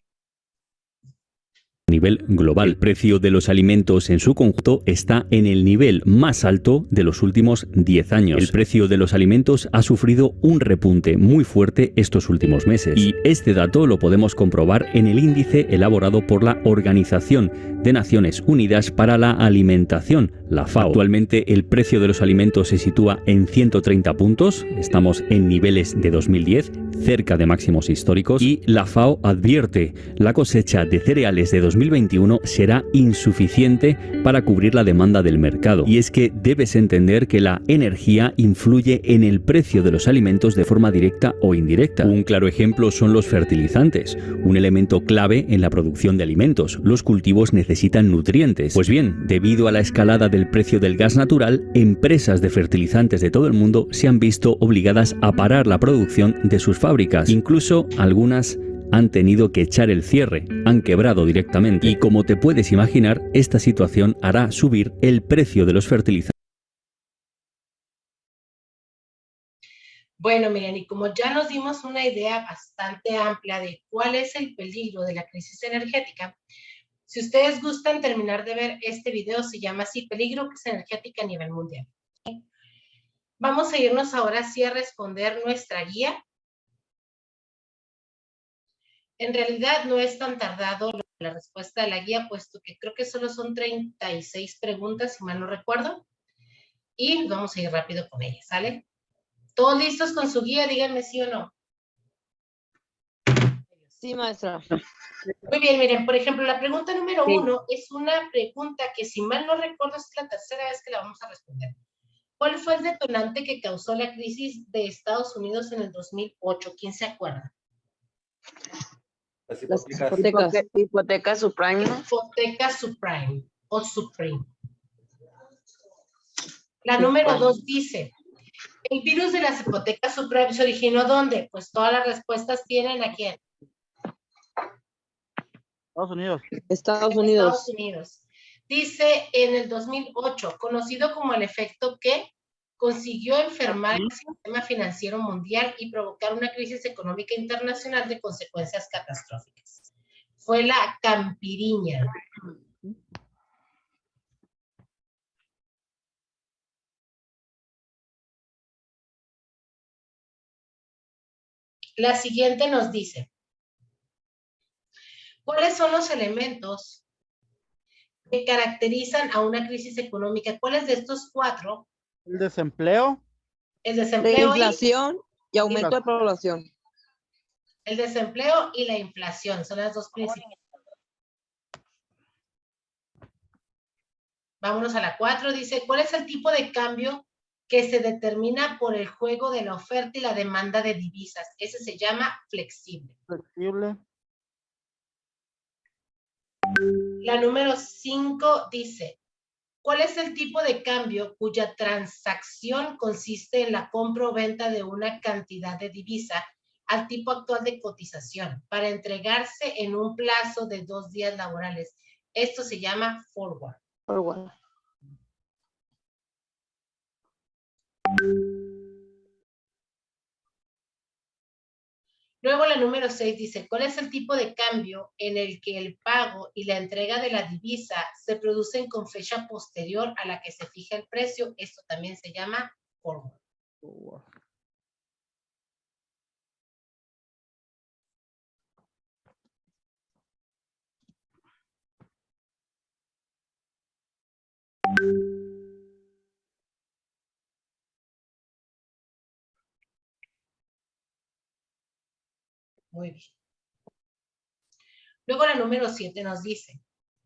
nivel global. El precio de los alimentos en su conjunto está en el nivel más alto de los últimos 10 años. El precio de los alimentos ha sufrido un repunte muy fuerte estos últimos meses. Y este dato lo podemos comprobar en el índice elaborado por la Organización de Naciones Unidas para la Alimentación, la FAO. Actualmente el precio de los alimentos se sitúa en 130 puntos, estamos en niveles de 2010, cerca de máximos históricos, y la FAO advierte: la cosecha de cereales de 2021 será insuficiente para cubrir la demanda del mercado. Y es que debes entender que la energía influye en el precio de los alimentos de forma directa o indirecta. Un claro ejemplo son los fertilizantes, un elemento clave en la producción de alimentos. Los cultivos necesitan nutrientes. Pues bien, debido a la escalada del precio del gas natural, empresas de fertilizantes de todo el mundo se han visto obligadas a parar la producción de sus fábricas. Incluso algunas han tenido que echar el cierre, han quebrado directamente. Y como te puedes imaginar, esta situación hará subir el precio de los fertilizantes. Bueno, miren, y como ya nos dimos una idea bastante amplia de cuál es el peligro de la crisis energética, si ustedes gustan terminar de ver este video, se llama así: Peligro crisis energética a nivel mundial. Vamos a irnos ahora sí a responder nuestra guía. En realidad no es tan tardado la respuesta de la guía, puesto que creo que solo son 36 preguntas, si mal no recuerdo. Y vamos a ir rápido con ellas, ¿sale? ¿Todos listos con su guía? Díganme sí o no. Sí, maestra. Muy bien, miren, por ejemplo, la pregunta número 1 es una pregunta que, si mal no recuerdo, es la tercera vez que la vamos a responder. ¿Cuál fue el detonante que causó la crisis de Estados Unidos en el 2008? ¿Quién se acuerda? Las hipotecas subprime, ¿no? Hipotecas subprime o subprime. La número 2 dice: ¿el virus de las hipotecas subprime se originó dónde? Pues todas las respuestas tienen ¿a quién? Estados Unidos. Estados Unidos. Estados Unidos. Dice en el 2008, conocido como el efecto que consiguió enfermar el sistema financiero mundial y provocar una crisis económica internacional de consecuencias catastróficas. Fue la campiriña. La siguiente nos dice: ¿cuáles son los elementos que caracterizan a una crisis económica? ¿Cuáles de estos 4? El desempleo. El desempleo. La inflación y aumento de población. El desempleo y la inflación son las dos principales. Vámonos a la 4. Dice, ¿cuál es el tipo de cambio que se determina por el juego de la oferta y la demanda de divisas? Ese se llama flexible. Flexible. La número 5 dice, ¿cuál es el tipo de cambio cuya transacción consiste en la compra o venta de una cantidad de divisa al tipo actual de cotización para entregarse en un plazo de 2 días laborales? Esto se llama forward. Forward. Luego la número 6 dice, ¿cuál es el tipo de cambio en el que el pago y la entrega de la divisa se producen con fecha posterior a la que se fija el precio? Esto también se llama forward. Muy bien. Luego la número 7 nos dice,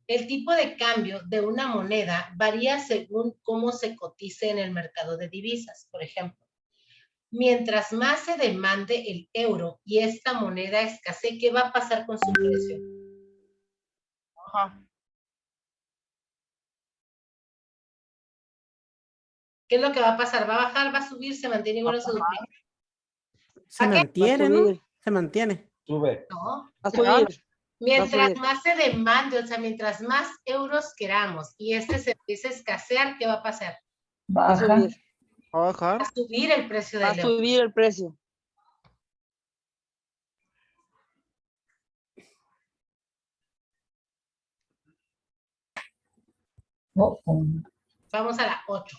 el tipo de cambio de una moneda varía según cómo se cotice en el mercado de divisas. Por ejemplo, mientras más se demande el euro y esta moneda escasee, ¿qué va a pasar con su precio? Ajá. ¿Qué es lo que va a pasar? ¿Va a bajar, va a subir, se mantiene igual o se duplica? Se mantiene, ¿no? Se mantiene. Sube. No. A subir. Mientras más se demande, o sea, mientras más euros queramos y este se empiece a escasear, ¿qué va a pasar? Baja. Va a bajar. Va a subir el precio Va a del euro. subir el precio. Vamos a la 8.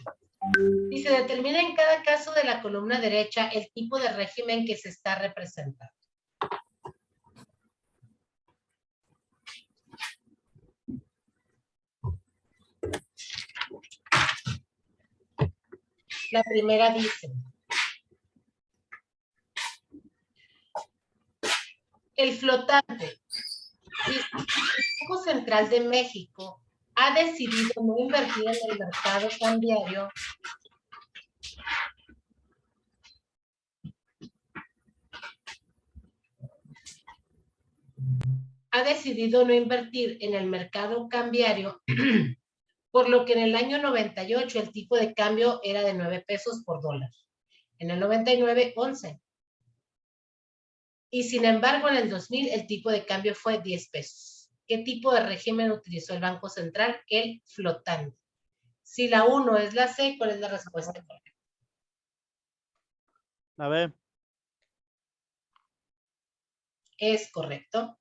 Dice, determina en cada caso de la columna derecha el tipo de régimen que se está representando. La primera dice, el flotante. El Banco Central de México ha decidido no invertir en el mercado cambiario por lo que en el año 98 el tipo de cambio era de 9 pesos por dólar. En el 99, 11. Y sin embargo, en el 2000 el tipo de cambio fue 10 pesos. ¿Qué tipo de régimen utilizó el Banco Central? El flotante. Si la 1 es la C, ¿cuál es la respuesta correcta? La B. Es correcto.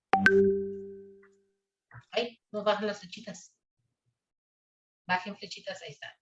Ay, no bajan las flechitas. Bajen flechitas, ahí está.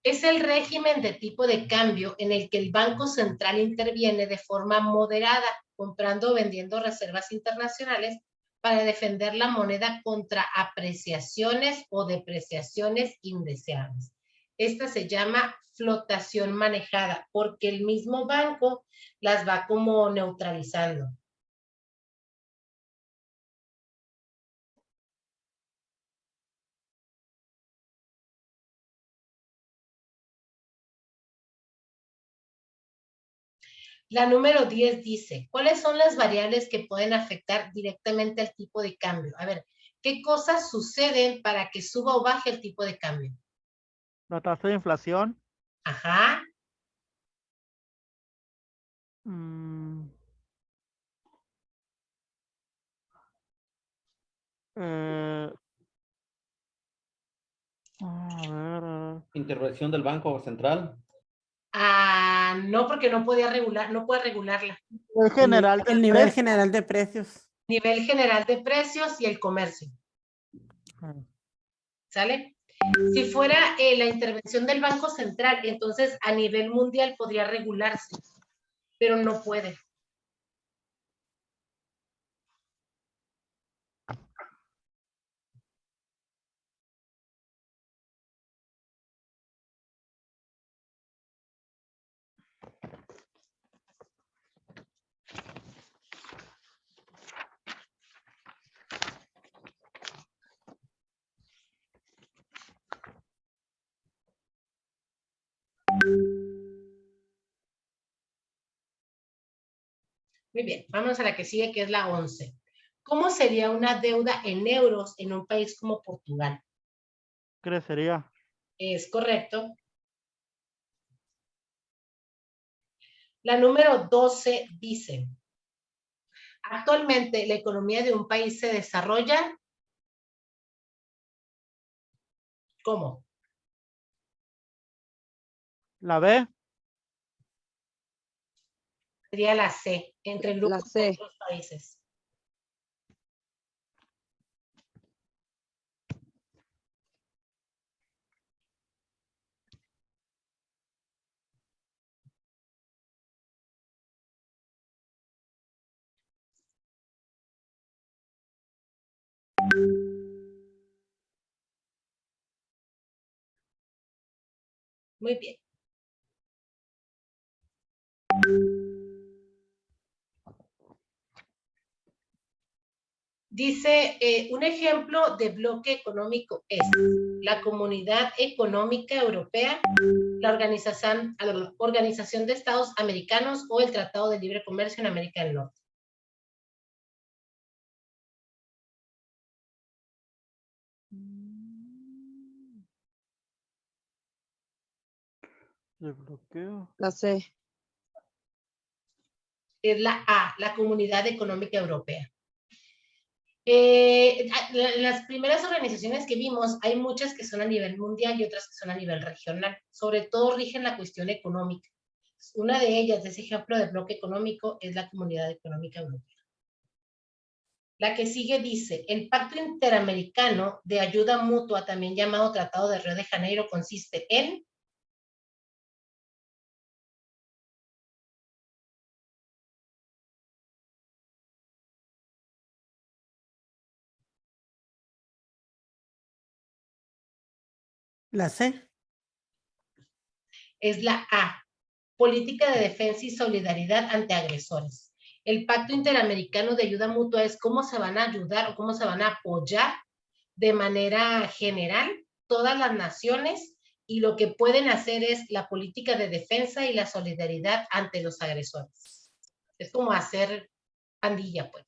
Es el régimen de tipo de cambio en el que el Banco Central interviene de forma moderada, comprando o vendiendo reservas internacionales para defender la moneda contra apreciaciones o depreciaciones indeseables. Esta se llama flotación manejada, porque el mismo banco las va como neutralizando. La número 10 dice, ¿cuáles son las variables que pueden afectar directamente al tipo de cambio? A ver, ¿qué cosas suceden para que suba o baje el tipo de cambio? La tasa de inflación. Ajá. A ver. Intervención del Banco Central. No, porque no podía regular, no puede regularla. El nivel general de precios. Nivel general de precios y el comercio. ¿Sale? Si fuera la intervención del Banco Central, entonces a nivel mundial podría regularse, pero no puede. Muy bien, vamos a la que sigue, que es la 11. ¿Cómo sería una deuda en euros en un país como Portugal? Crecería. Es correcto. La número 12 dice, actualmente la economía de un país se desarrolla, ¿cómo? La B. Sería la C, entre grupos de otros países. Muy bien. Dice, un ejemplo de bloque económico es la Comunidad Económica Europea, la Organización de Estados Americanos o el Tratado de Libre Comercio en América del Norte. El bloqueo. La C. Es la A, la Comunidad Económica Europea. Las primeras organizaciones que vimos, hay muchas que son a nivel mundial y otras que son a nivel regional. Sobre todo rigen la cuestión económica. Una de ellas, de ese ejemplo de bloque económico, es la Comunidad Económica Europea. La que sigue dice, el Pacto Interamericano de Ayuda Mutua, también llamado Tratado de Río de Janeiro, consiste en... La C. Es la A, política de defensa y solidaridad ante agresores. El Pacto Interamericano de Ayuda Mutua es cómo se van a ayudar o cómo se van a apoyar de manera general todas las naciones, y lo que pueden hacer es la política de defensa y la solidaridad ante los agresores. Es como hacer pandilla, pues.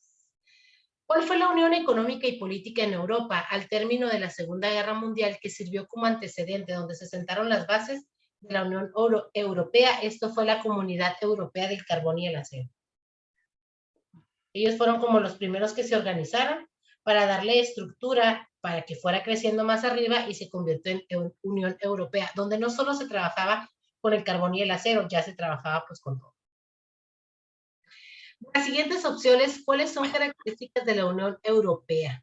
¿Cuál fue la unión económica y política en Europa al término de la Segunda Guerra Mundial que sirvió como antecedente, donde se sentaron las bases de la Unión Europea? Esto fue la Comunidad Europea del Carbón y el Acero. Ellos fueron como los primeros que se organizaron para darle estructura para que fuera creciendo más arriba y se convirtió en Unión Europea, donde no solo se trabajaba con el carbón y el acero, ya se trabajaba pues con todo. Las siguientes opciones, ¿cuáles son características de la Unión Europea?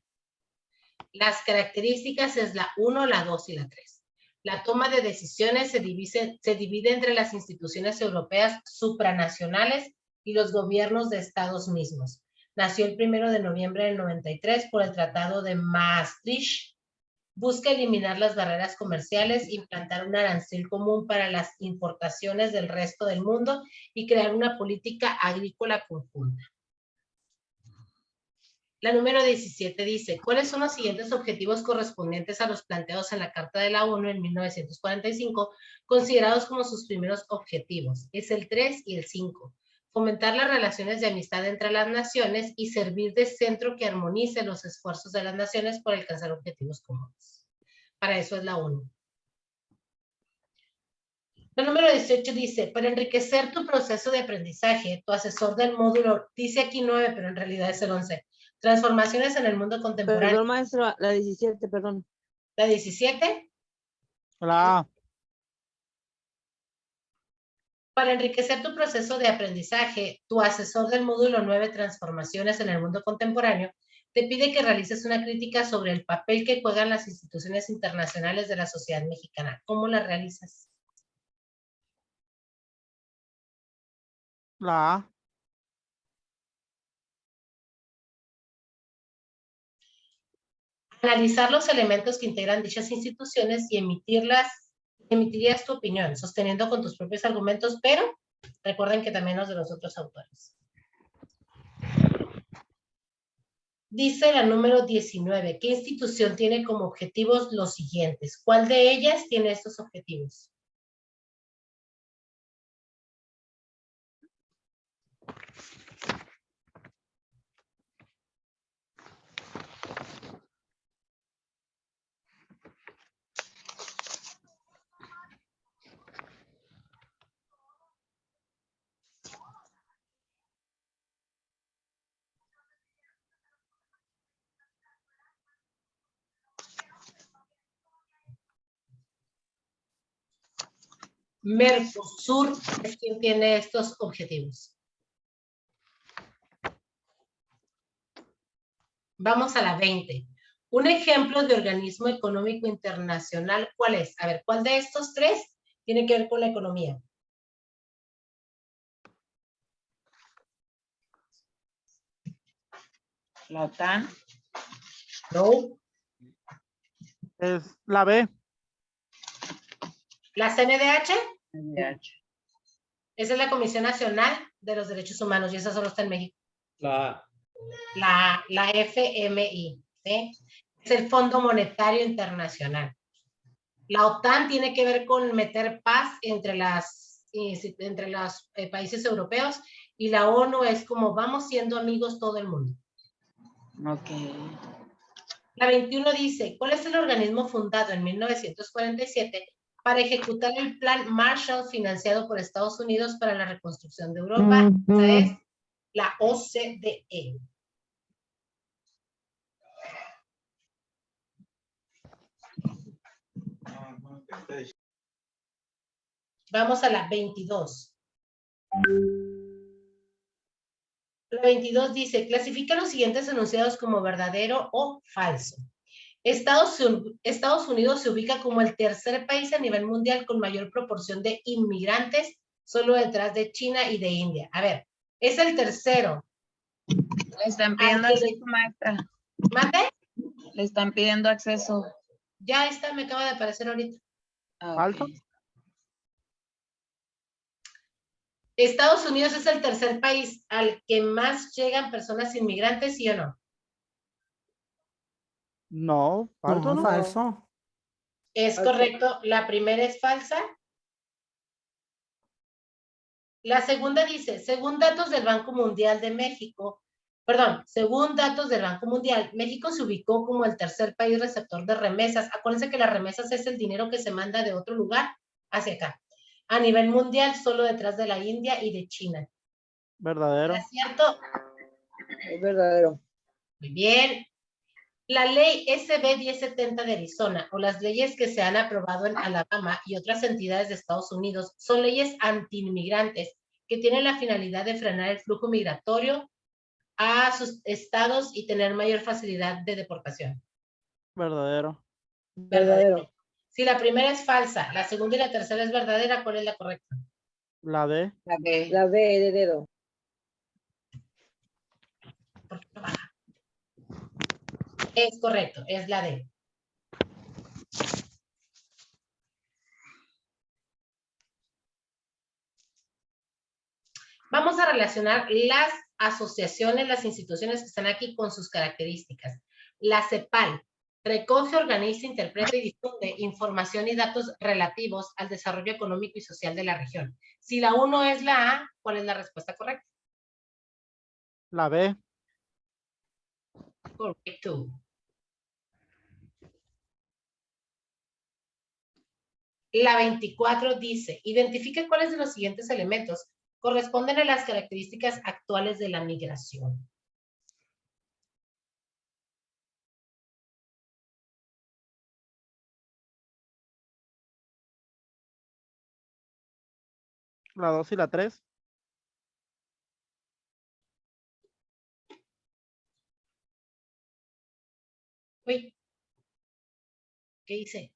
Las características es la 1, la 2 y la 3. La toma de decisiones se divide entre las instituciones europeas supranacionales y los gobiernos de estados mismos. Nació el 1 de noviembre del 93 por el Tratado de Maastricht. Busca eliminar las barreras comerciales, implantar un arancel común para las importaciones del resto del mundo y crear una política agrícola conjunta. La número 17 dice, ¿cuáles son los siguientes objetivos correspondientes a los planteados en la Carta de la ONU en 1945, considerados como sus primeros objetivos? Es el 3 y el 5. Fomentar las relaciones de amistad entre las naciones y servir de centro que armonice los esfuerzos de las naciones por alcanzar objetivos comunes. Para eso es la ONU. La número 18 dice, para enriquecer tu proceso de aprendizaje, tu asesor del módulo, dice aquí 9, pero en realidad es el 11. Transformaciones en el mundo contemporáneo. Perdón, maestra, la 17, perdón. ¿La 17? La A. Para enriquecer tu proceso de aprendizaje, tu asesor del módulo 9, Transformaciones en el mundo contemporáneo, te pide que realices una crítica sobre el papel que juegan las instituciones internacionales de la sociedad mexicana. ¿Cómo la realizas? La A. Analizar los elementos que integran dichas instituciones y emitirías tu opinión, sosteniendo con tus propios argumentos, pero recuerden que también los de los otros autores. Dice la número 19, ¿qué institución tiene como objetivos los siguientes? ¿Cuál de ellas tiene estos objetivos? Mercosur es quien tiene estos objetivos. Vamos a la 20. Un ejemplo de organismo económico internacional, ¿cuál es? A ver, ¿cuál de estos tres tiene que ver con la economía? La OTAN. No. Es la B. ¿La CNDH? CNDH. Esa es la Comisión Nacional de los Derechos Humanos y esa solo está en México. La FMI, ¿sí? Es el Fondo Monetario Internacional. La OTAN tiene que ver con meter paz entre los países europeos y la ONU es como vamos siendo amigos todo el mundo. Ok. La 21 dice, ¿cuál es el organismo fundado en 1947 para ejecutar el Plan Marshall financiado por Estados Unidos para la reconstrucción de Europa? Esa es la OCDE. Vamos a la 22. La 22 dice, clasifica los siguientes enunciados como verdadero o falso. Estados Unidos se ubica como el tercer país a nivel mundial con mayor proporción de inmigrantes, solo detrás de China y de India. A ver, es el tercero. Le están pidiendo acceso, maestra. ¿Mande? Le están pidiendo acceso. Ya está, me acaba de aparecer ahorita. ¿Falso? Estados Unidos es el tercer país al que más llegan personas inmigrantes, ¿sí o no? No, falso. No, falso. Es correcto. La primera es falsa. La segunda dice, según datos del Banco Mundial de México, según datos del Banco Mundial, México se ubicó como el tercer país receptor de remesas. Acuérdense que las remesas es el dinero que se manda de otro lugar hacia acá. A nivel mundial, solo detrás de la India y de China. Verdadero. ¿Es cierto? Es verdadero. Muy bien. La ley SB 1070 de Arizona o las leyes que se han aprobado en Alabama y otras entidades de Estados Unidos son leyes anti-inmigrantes que tienen la finalidad de frenar el flujo migratorio a sus estados y tener mayor facilidad de deportación. Verdadero. Verdadero. Si la primera es falsa, la segunda y la tercera es verdadera, ¿cuál es la correcta? La D. La B. La B de dedo. ¿Por qué no baja? Es correcto, es la D. Vamos a relacionar las asociaciones, las instituciones que están aquí con sus características. La CEPAL recoge, organiza, interpreta y difunde información y datos relativos al desarrollo económico y social de la región. Si la 1 es la A, ¿cuál es la respuesta correcta? La B. Correcto. La 24 dice, identifica cuáles de los siguientes elementos corresponden a las características actuales de la migración. La 2 y la 3. Uy. ¿Qué hice?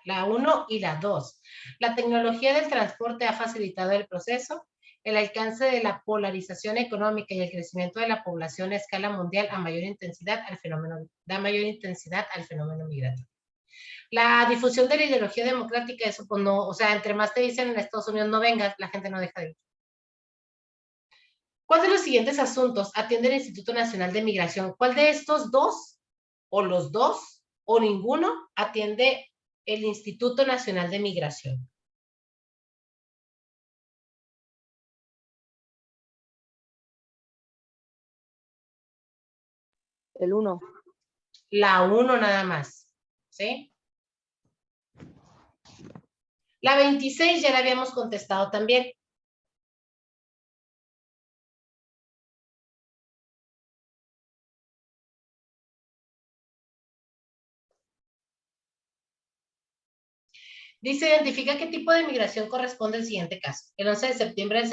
La 1 y la 2. La tecnología del transporte ha facilitado el proceso. El alcance de la polarización económica y el crecimiento de la población a escala mundial da mayor intensidad al fenómeno migratorio. La difusión de la ideología democrática, eso pues no, o sea, entre más te dicen en Estados Unidos no vengas, la gente no deja de ir. ¿Cuál de los siguientes asuntos atiende el Instituto Nacional de Migración? ¿Cuál de estos dos, o los dos, o ninguno, atiende el Instituto Nacional de Migración? El 1. La 1 nada más, ¿sí? La 26 ya la habíamos contestado también. Dice, identifica qué tipo de migración corresponde al siguiente caso. El 11 de septiembre del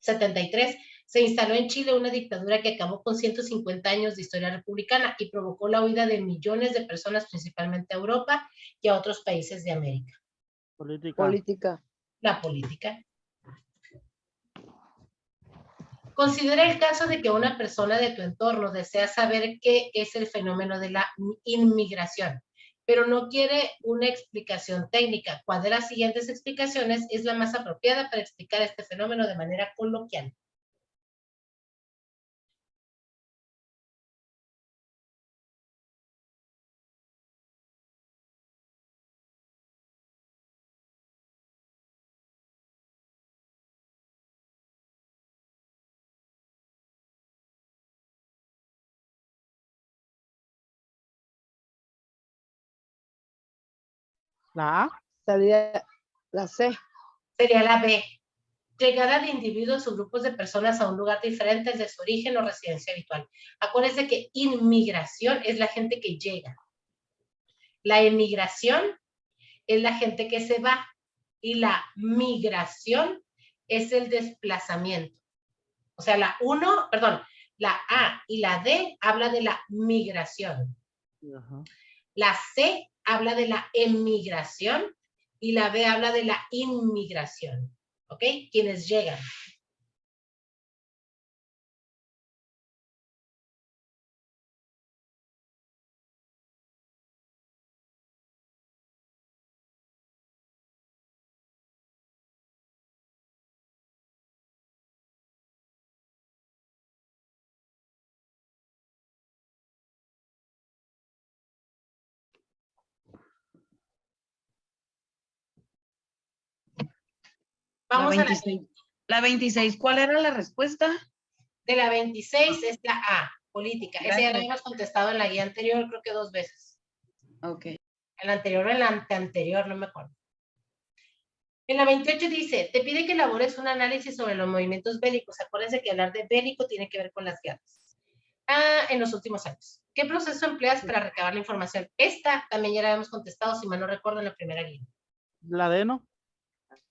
73 se instaló en Chile una dictadura que acabó con 150 años de historia republicana y provocó la huida de millones de personas, principalmente a Europa y a otros países de América. Política. La política. Considera el caso de que una persona de tu entorno desea saber qué es el fenómeno de la inmigración, pero no quiere una explicación técnica. ¿Cuál de las siguientes explicaciones es la más apropiada para explicar este fenómeno de manera coloquial? ¿La A? Sería la C. Sería la B. Llegada de individuos o grupos de personas a un lugar diferente de su origen o residencia habitual. Acuérdense que inmigración es la gente que llega. La emigración es la gente que se va. Y la migración es el desplazamiento. O sea, la A y la D habla de la migración. La C habla de la emigración y la B habla de la inmigración. ¿Ok? Quienes llegan. Vamos a la 26, ¿cuál era la respuesta? De la 26 es la A, política. Esa ya la habíamos contestado en la guía anterior, creo que 2 veces. Ok. En la anterior o en la anteanterior, no me acuerdo. En la 28 dice, te pide que elabores un análisis sobre los movimientos bélicos. Acuérdense que hablar de bélico tiene que ver con las guerras. En los últimos años. ¿Qué proceso empleas para recabar la información? Esta también ya la habíamos contestado, si mal no recuerdo, en la primera guía. ¿La D no?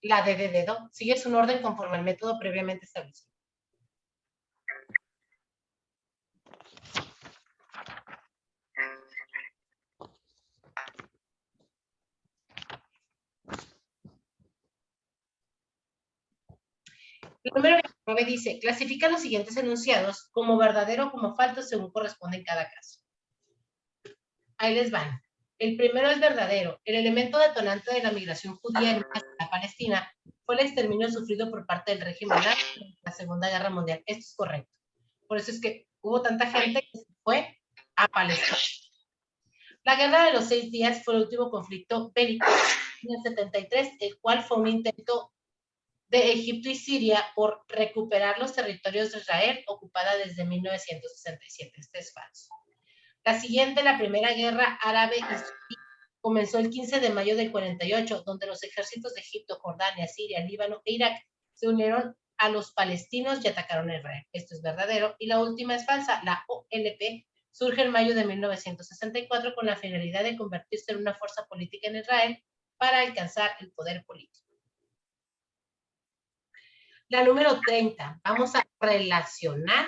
La D de dedo. Sigues un orden conforme al método previamente establecido. El número 29 dice, clasifica los siguientes enunciados como verdadero o como falso según corresponde en cada caso. Ahí les van. El primero es verdadero. El elemento detonante de la migración judía en la Palestina fue el exterminio sufrido por parte del régimen nazi en la Segunda Guerra Mundial. Esto es correcto. Por eso es que hubo tanta gente que se fue a Palestina. La Guerra de los 6 días fue el último conflicto bélico en el 73, el cual fue un intento de Egipto y Siria por recuperar los territorios de Israel ocupada desde 1967. Este es falso. La siguiente, la primera guerra árabe-israelí, comenzó el 15 de mayo del 48, donde los ejércitos de Egipto, Jordania, Siria, Líbano e Irak se unieron a los palestinos y atacaron a Israel. Esto es verdadero. Y la última es falsa. La OLP surge en mayo de 1964 con la finalidad de convertirse en una fuerza política en Israel para alcanzar el poder político. La número 30, vamos a relacionar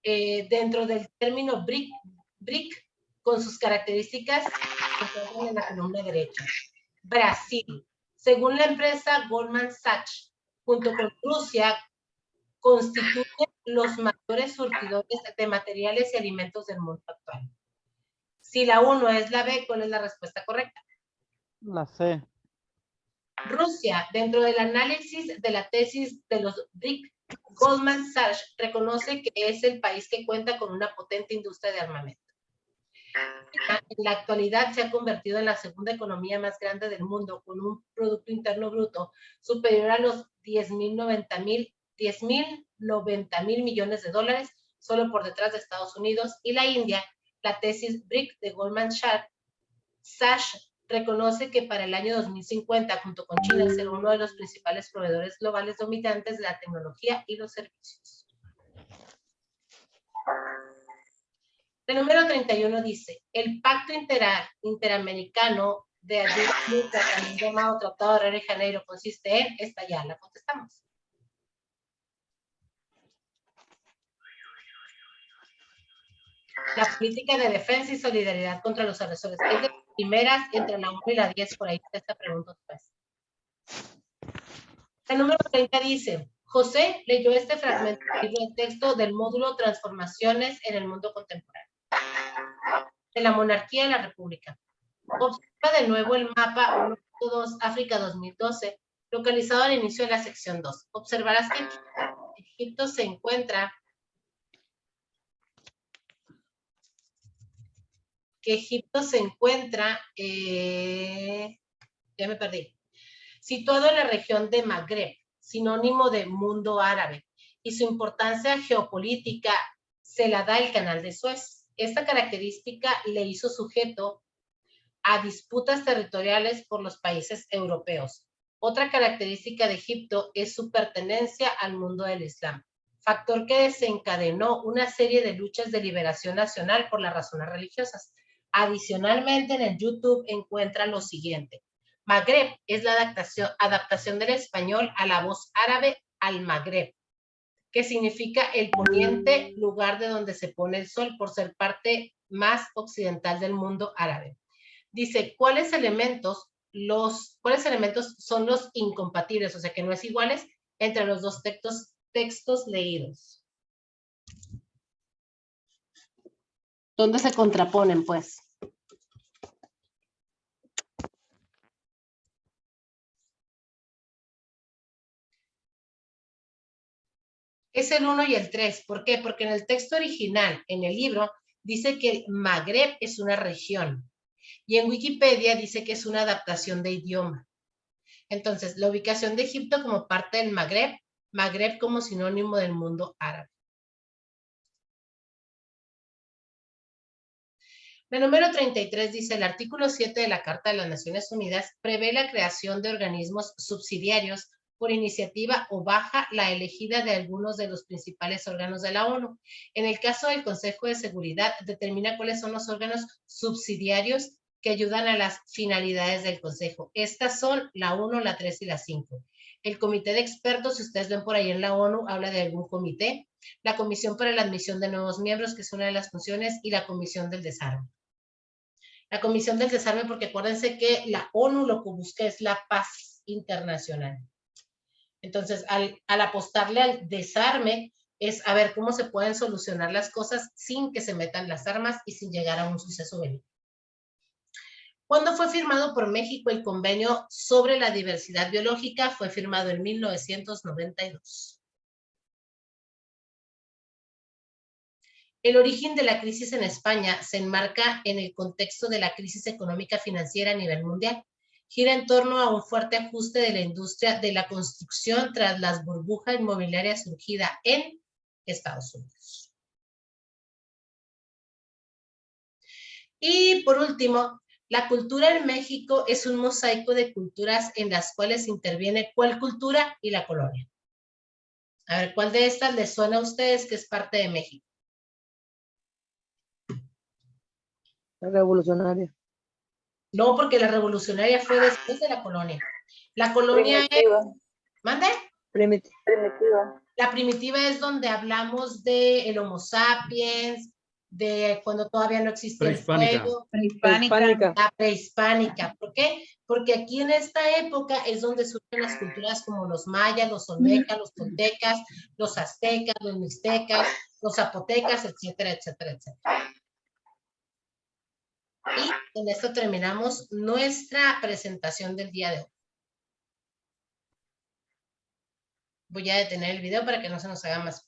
dentro del término BRIC con sus características se encuentran en la columna derecha. Brasil, según la empresa Goldman Sachs, junto con Rusia, constituyen los mayores surtidores de materiales y alimentos del mundo actual. Si la 1 es la B, ¿cuál es la respuesta correcta? La C. Rusia, dentro del análisis de la tesis de los BRIC, Goldman Sachs reconoce que es el país que cuenta con una potente industria de armamento. En la actualidad se ha convertido en la segunda economía más grande del mundo, con un Producto Interno Bruto superior a los 10.090 mil millones de dólares, solo por detrás de Estados Unidos y la India. La tesis BRIC de Goldman Sachs reconoce que para el año 2050, junto con China, será uno de los principales proveedores globales dominantes de la tecnología y los servicios. El número 31 dice, el Pacto Interamericano de Ayuda Mutua, también llamado Tratado de Río de Janeiro, consiste en, esta ya la contestamos. La política de defensa y solidaridad contra los agresores. Es de primeras entre la 1 y la 10, por ahí está esta pregunta después. El número 30 dice, José leyó este fragmento del libro de texto del módulo Transformaciones en el Mundo Contemporáneo de la Monarquía y la República. Observa de nuevo el mapa 1.2 África 2012, localizado al inicio de la sección 2. Observarás que Egipto se encuentra ya me perdí, situado en la región de Magreb, sinónimo de mundo árabe, y su importancia geopolítica se la da el Canal de Suez. Esta característica le hizo sujeto a disputas territoriales por los países europeos. Otra característica de Egipto es su pertenencia al mundo del Islam, factor que desencadenó una serie de luchas de liberación nacional por las razones religiosas. Adicionalmente, en el YouTube encuentra lo siguiente. Magreb es la adaptación del español a la voz árabe al Magreb, que significa el poniente, lugar de donde se pone el sol, por ser parte más occidental del mundo árabe. Dice, ¿cuáles elementos son los incompatibles? O sea, que no es iguales entre los dos textos leídos. ¿Dónde se contraponen, pues? Es el 1 y el 3. ¿Por qué? Porque en el texto original, en el libro, dice que el Magreb es una región. Y en Wikipedia dice que es una adaptación de idioma. Entonces, la ubicación de Egipto como parte del Magreb, Magreb como sinónimo del mundo árabe. El número 33 dice, el artículo 7 de la Carta de las Naciones Unidas prevé la creación de organismos subsidiarios por iniciativa o baja la elegida de algunos de los principales órganos de la ONU. En el caso del Consejo de Seguridad, determina cuáles son los órganos subsidiarios que ayudan a las finalidades del Consejo. Estas son la 1, la 3 y la 5. El Comité de Expertos, si ustedes ven por ahí en la ONU, habla de algún comité. La Comisión para la Admisión de Nuevos Miembros, que es una de las funciones, y la Comisión del Desarme. La Comisión del Desarme, porque acuérdense que la ONU lo que busca es la paz internacional. Entonces, al apostarle al desarme, es a ver cómo se pueden solucionar las cosas sin que se metan las armas y sin llegar a un suceso bélico. ¿Cuándo fue firmado por México el convenio sobre la diversidad biológica? Fue firmado en 1992. El origen de la crisis en España se enmarca en el contexto de la crisis económica financiera a nivel mundial. Gira en torno a un fuerte ajuste de la industria de la construcción tras la burbuja inmobiliaria surgida en Estados Unidos. Y por último, la cultura en México es un mosaico de culturas en las cuales interviene ¿cuál cultura? Y la colonia. A ver, ¿cuál de estas les suena a ustedes que es parte de México? La revolucionaria. No, porque la revolucionaria fue después de la colonia. La colonia Primitiva. es... ¿Mande? Primitiva. La primitiva es donde hablamos de el Homo sapiens, de cuando todavía no existía el Prehispánica. fuego. Prehispánica. La prehispánica. ¿Por qué? Porque aquí en esta época es donde surgen las culturas como los mayas, los olmecas, los toltecas, los aztecas, los mixtecas, los zapotecas, etcétera, etcétera, etcétera. Y con esto terminamos nuestra presentación del día de hoy. Voy a detener el video para que no se nos haga más pesado.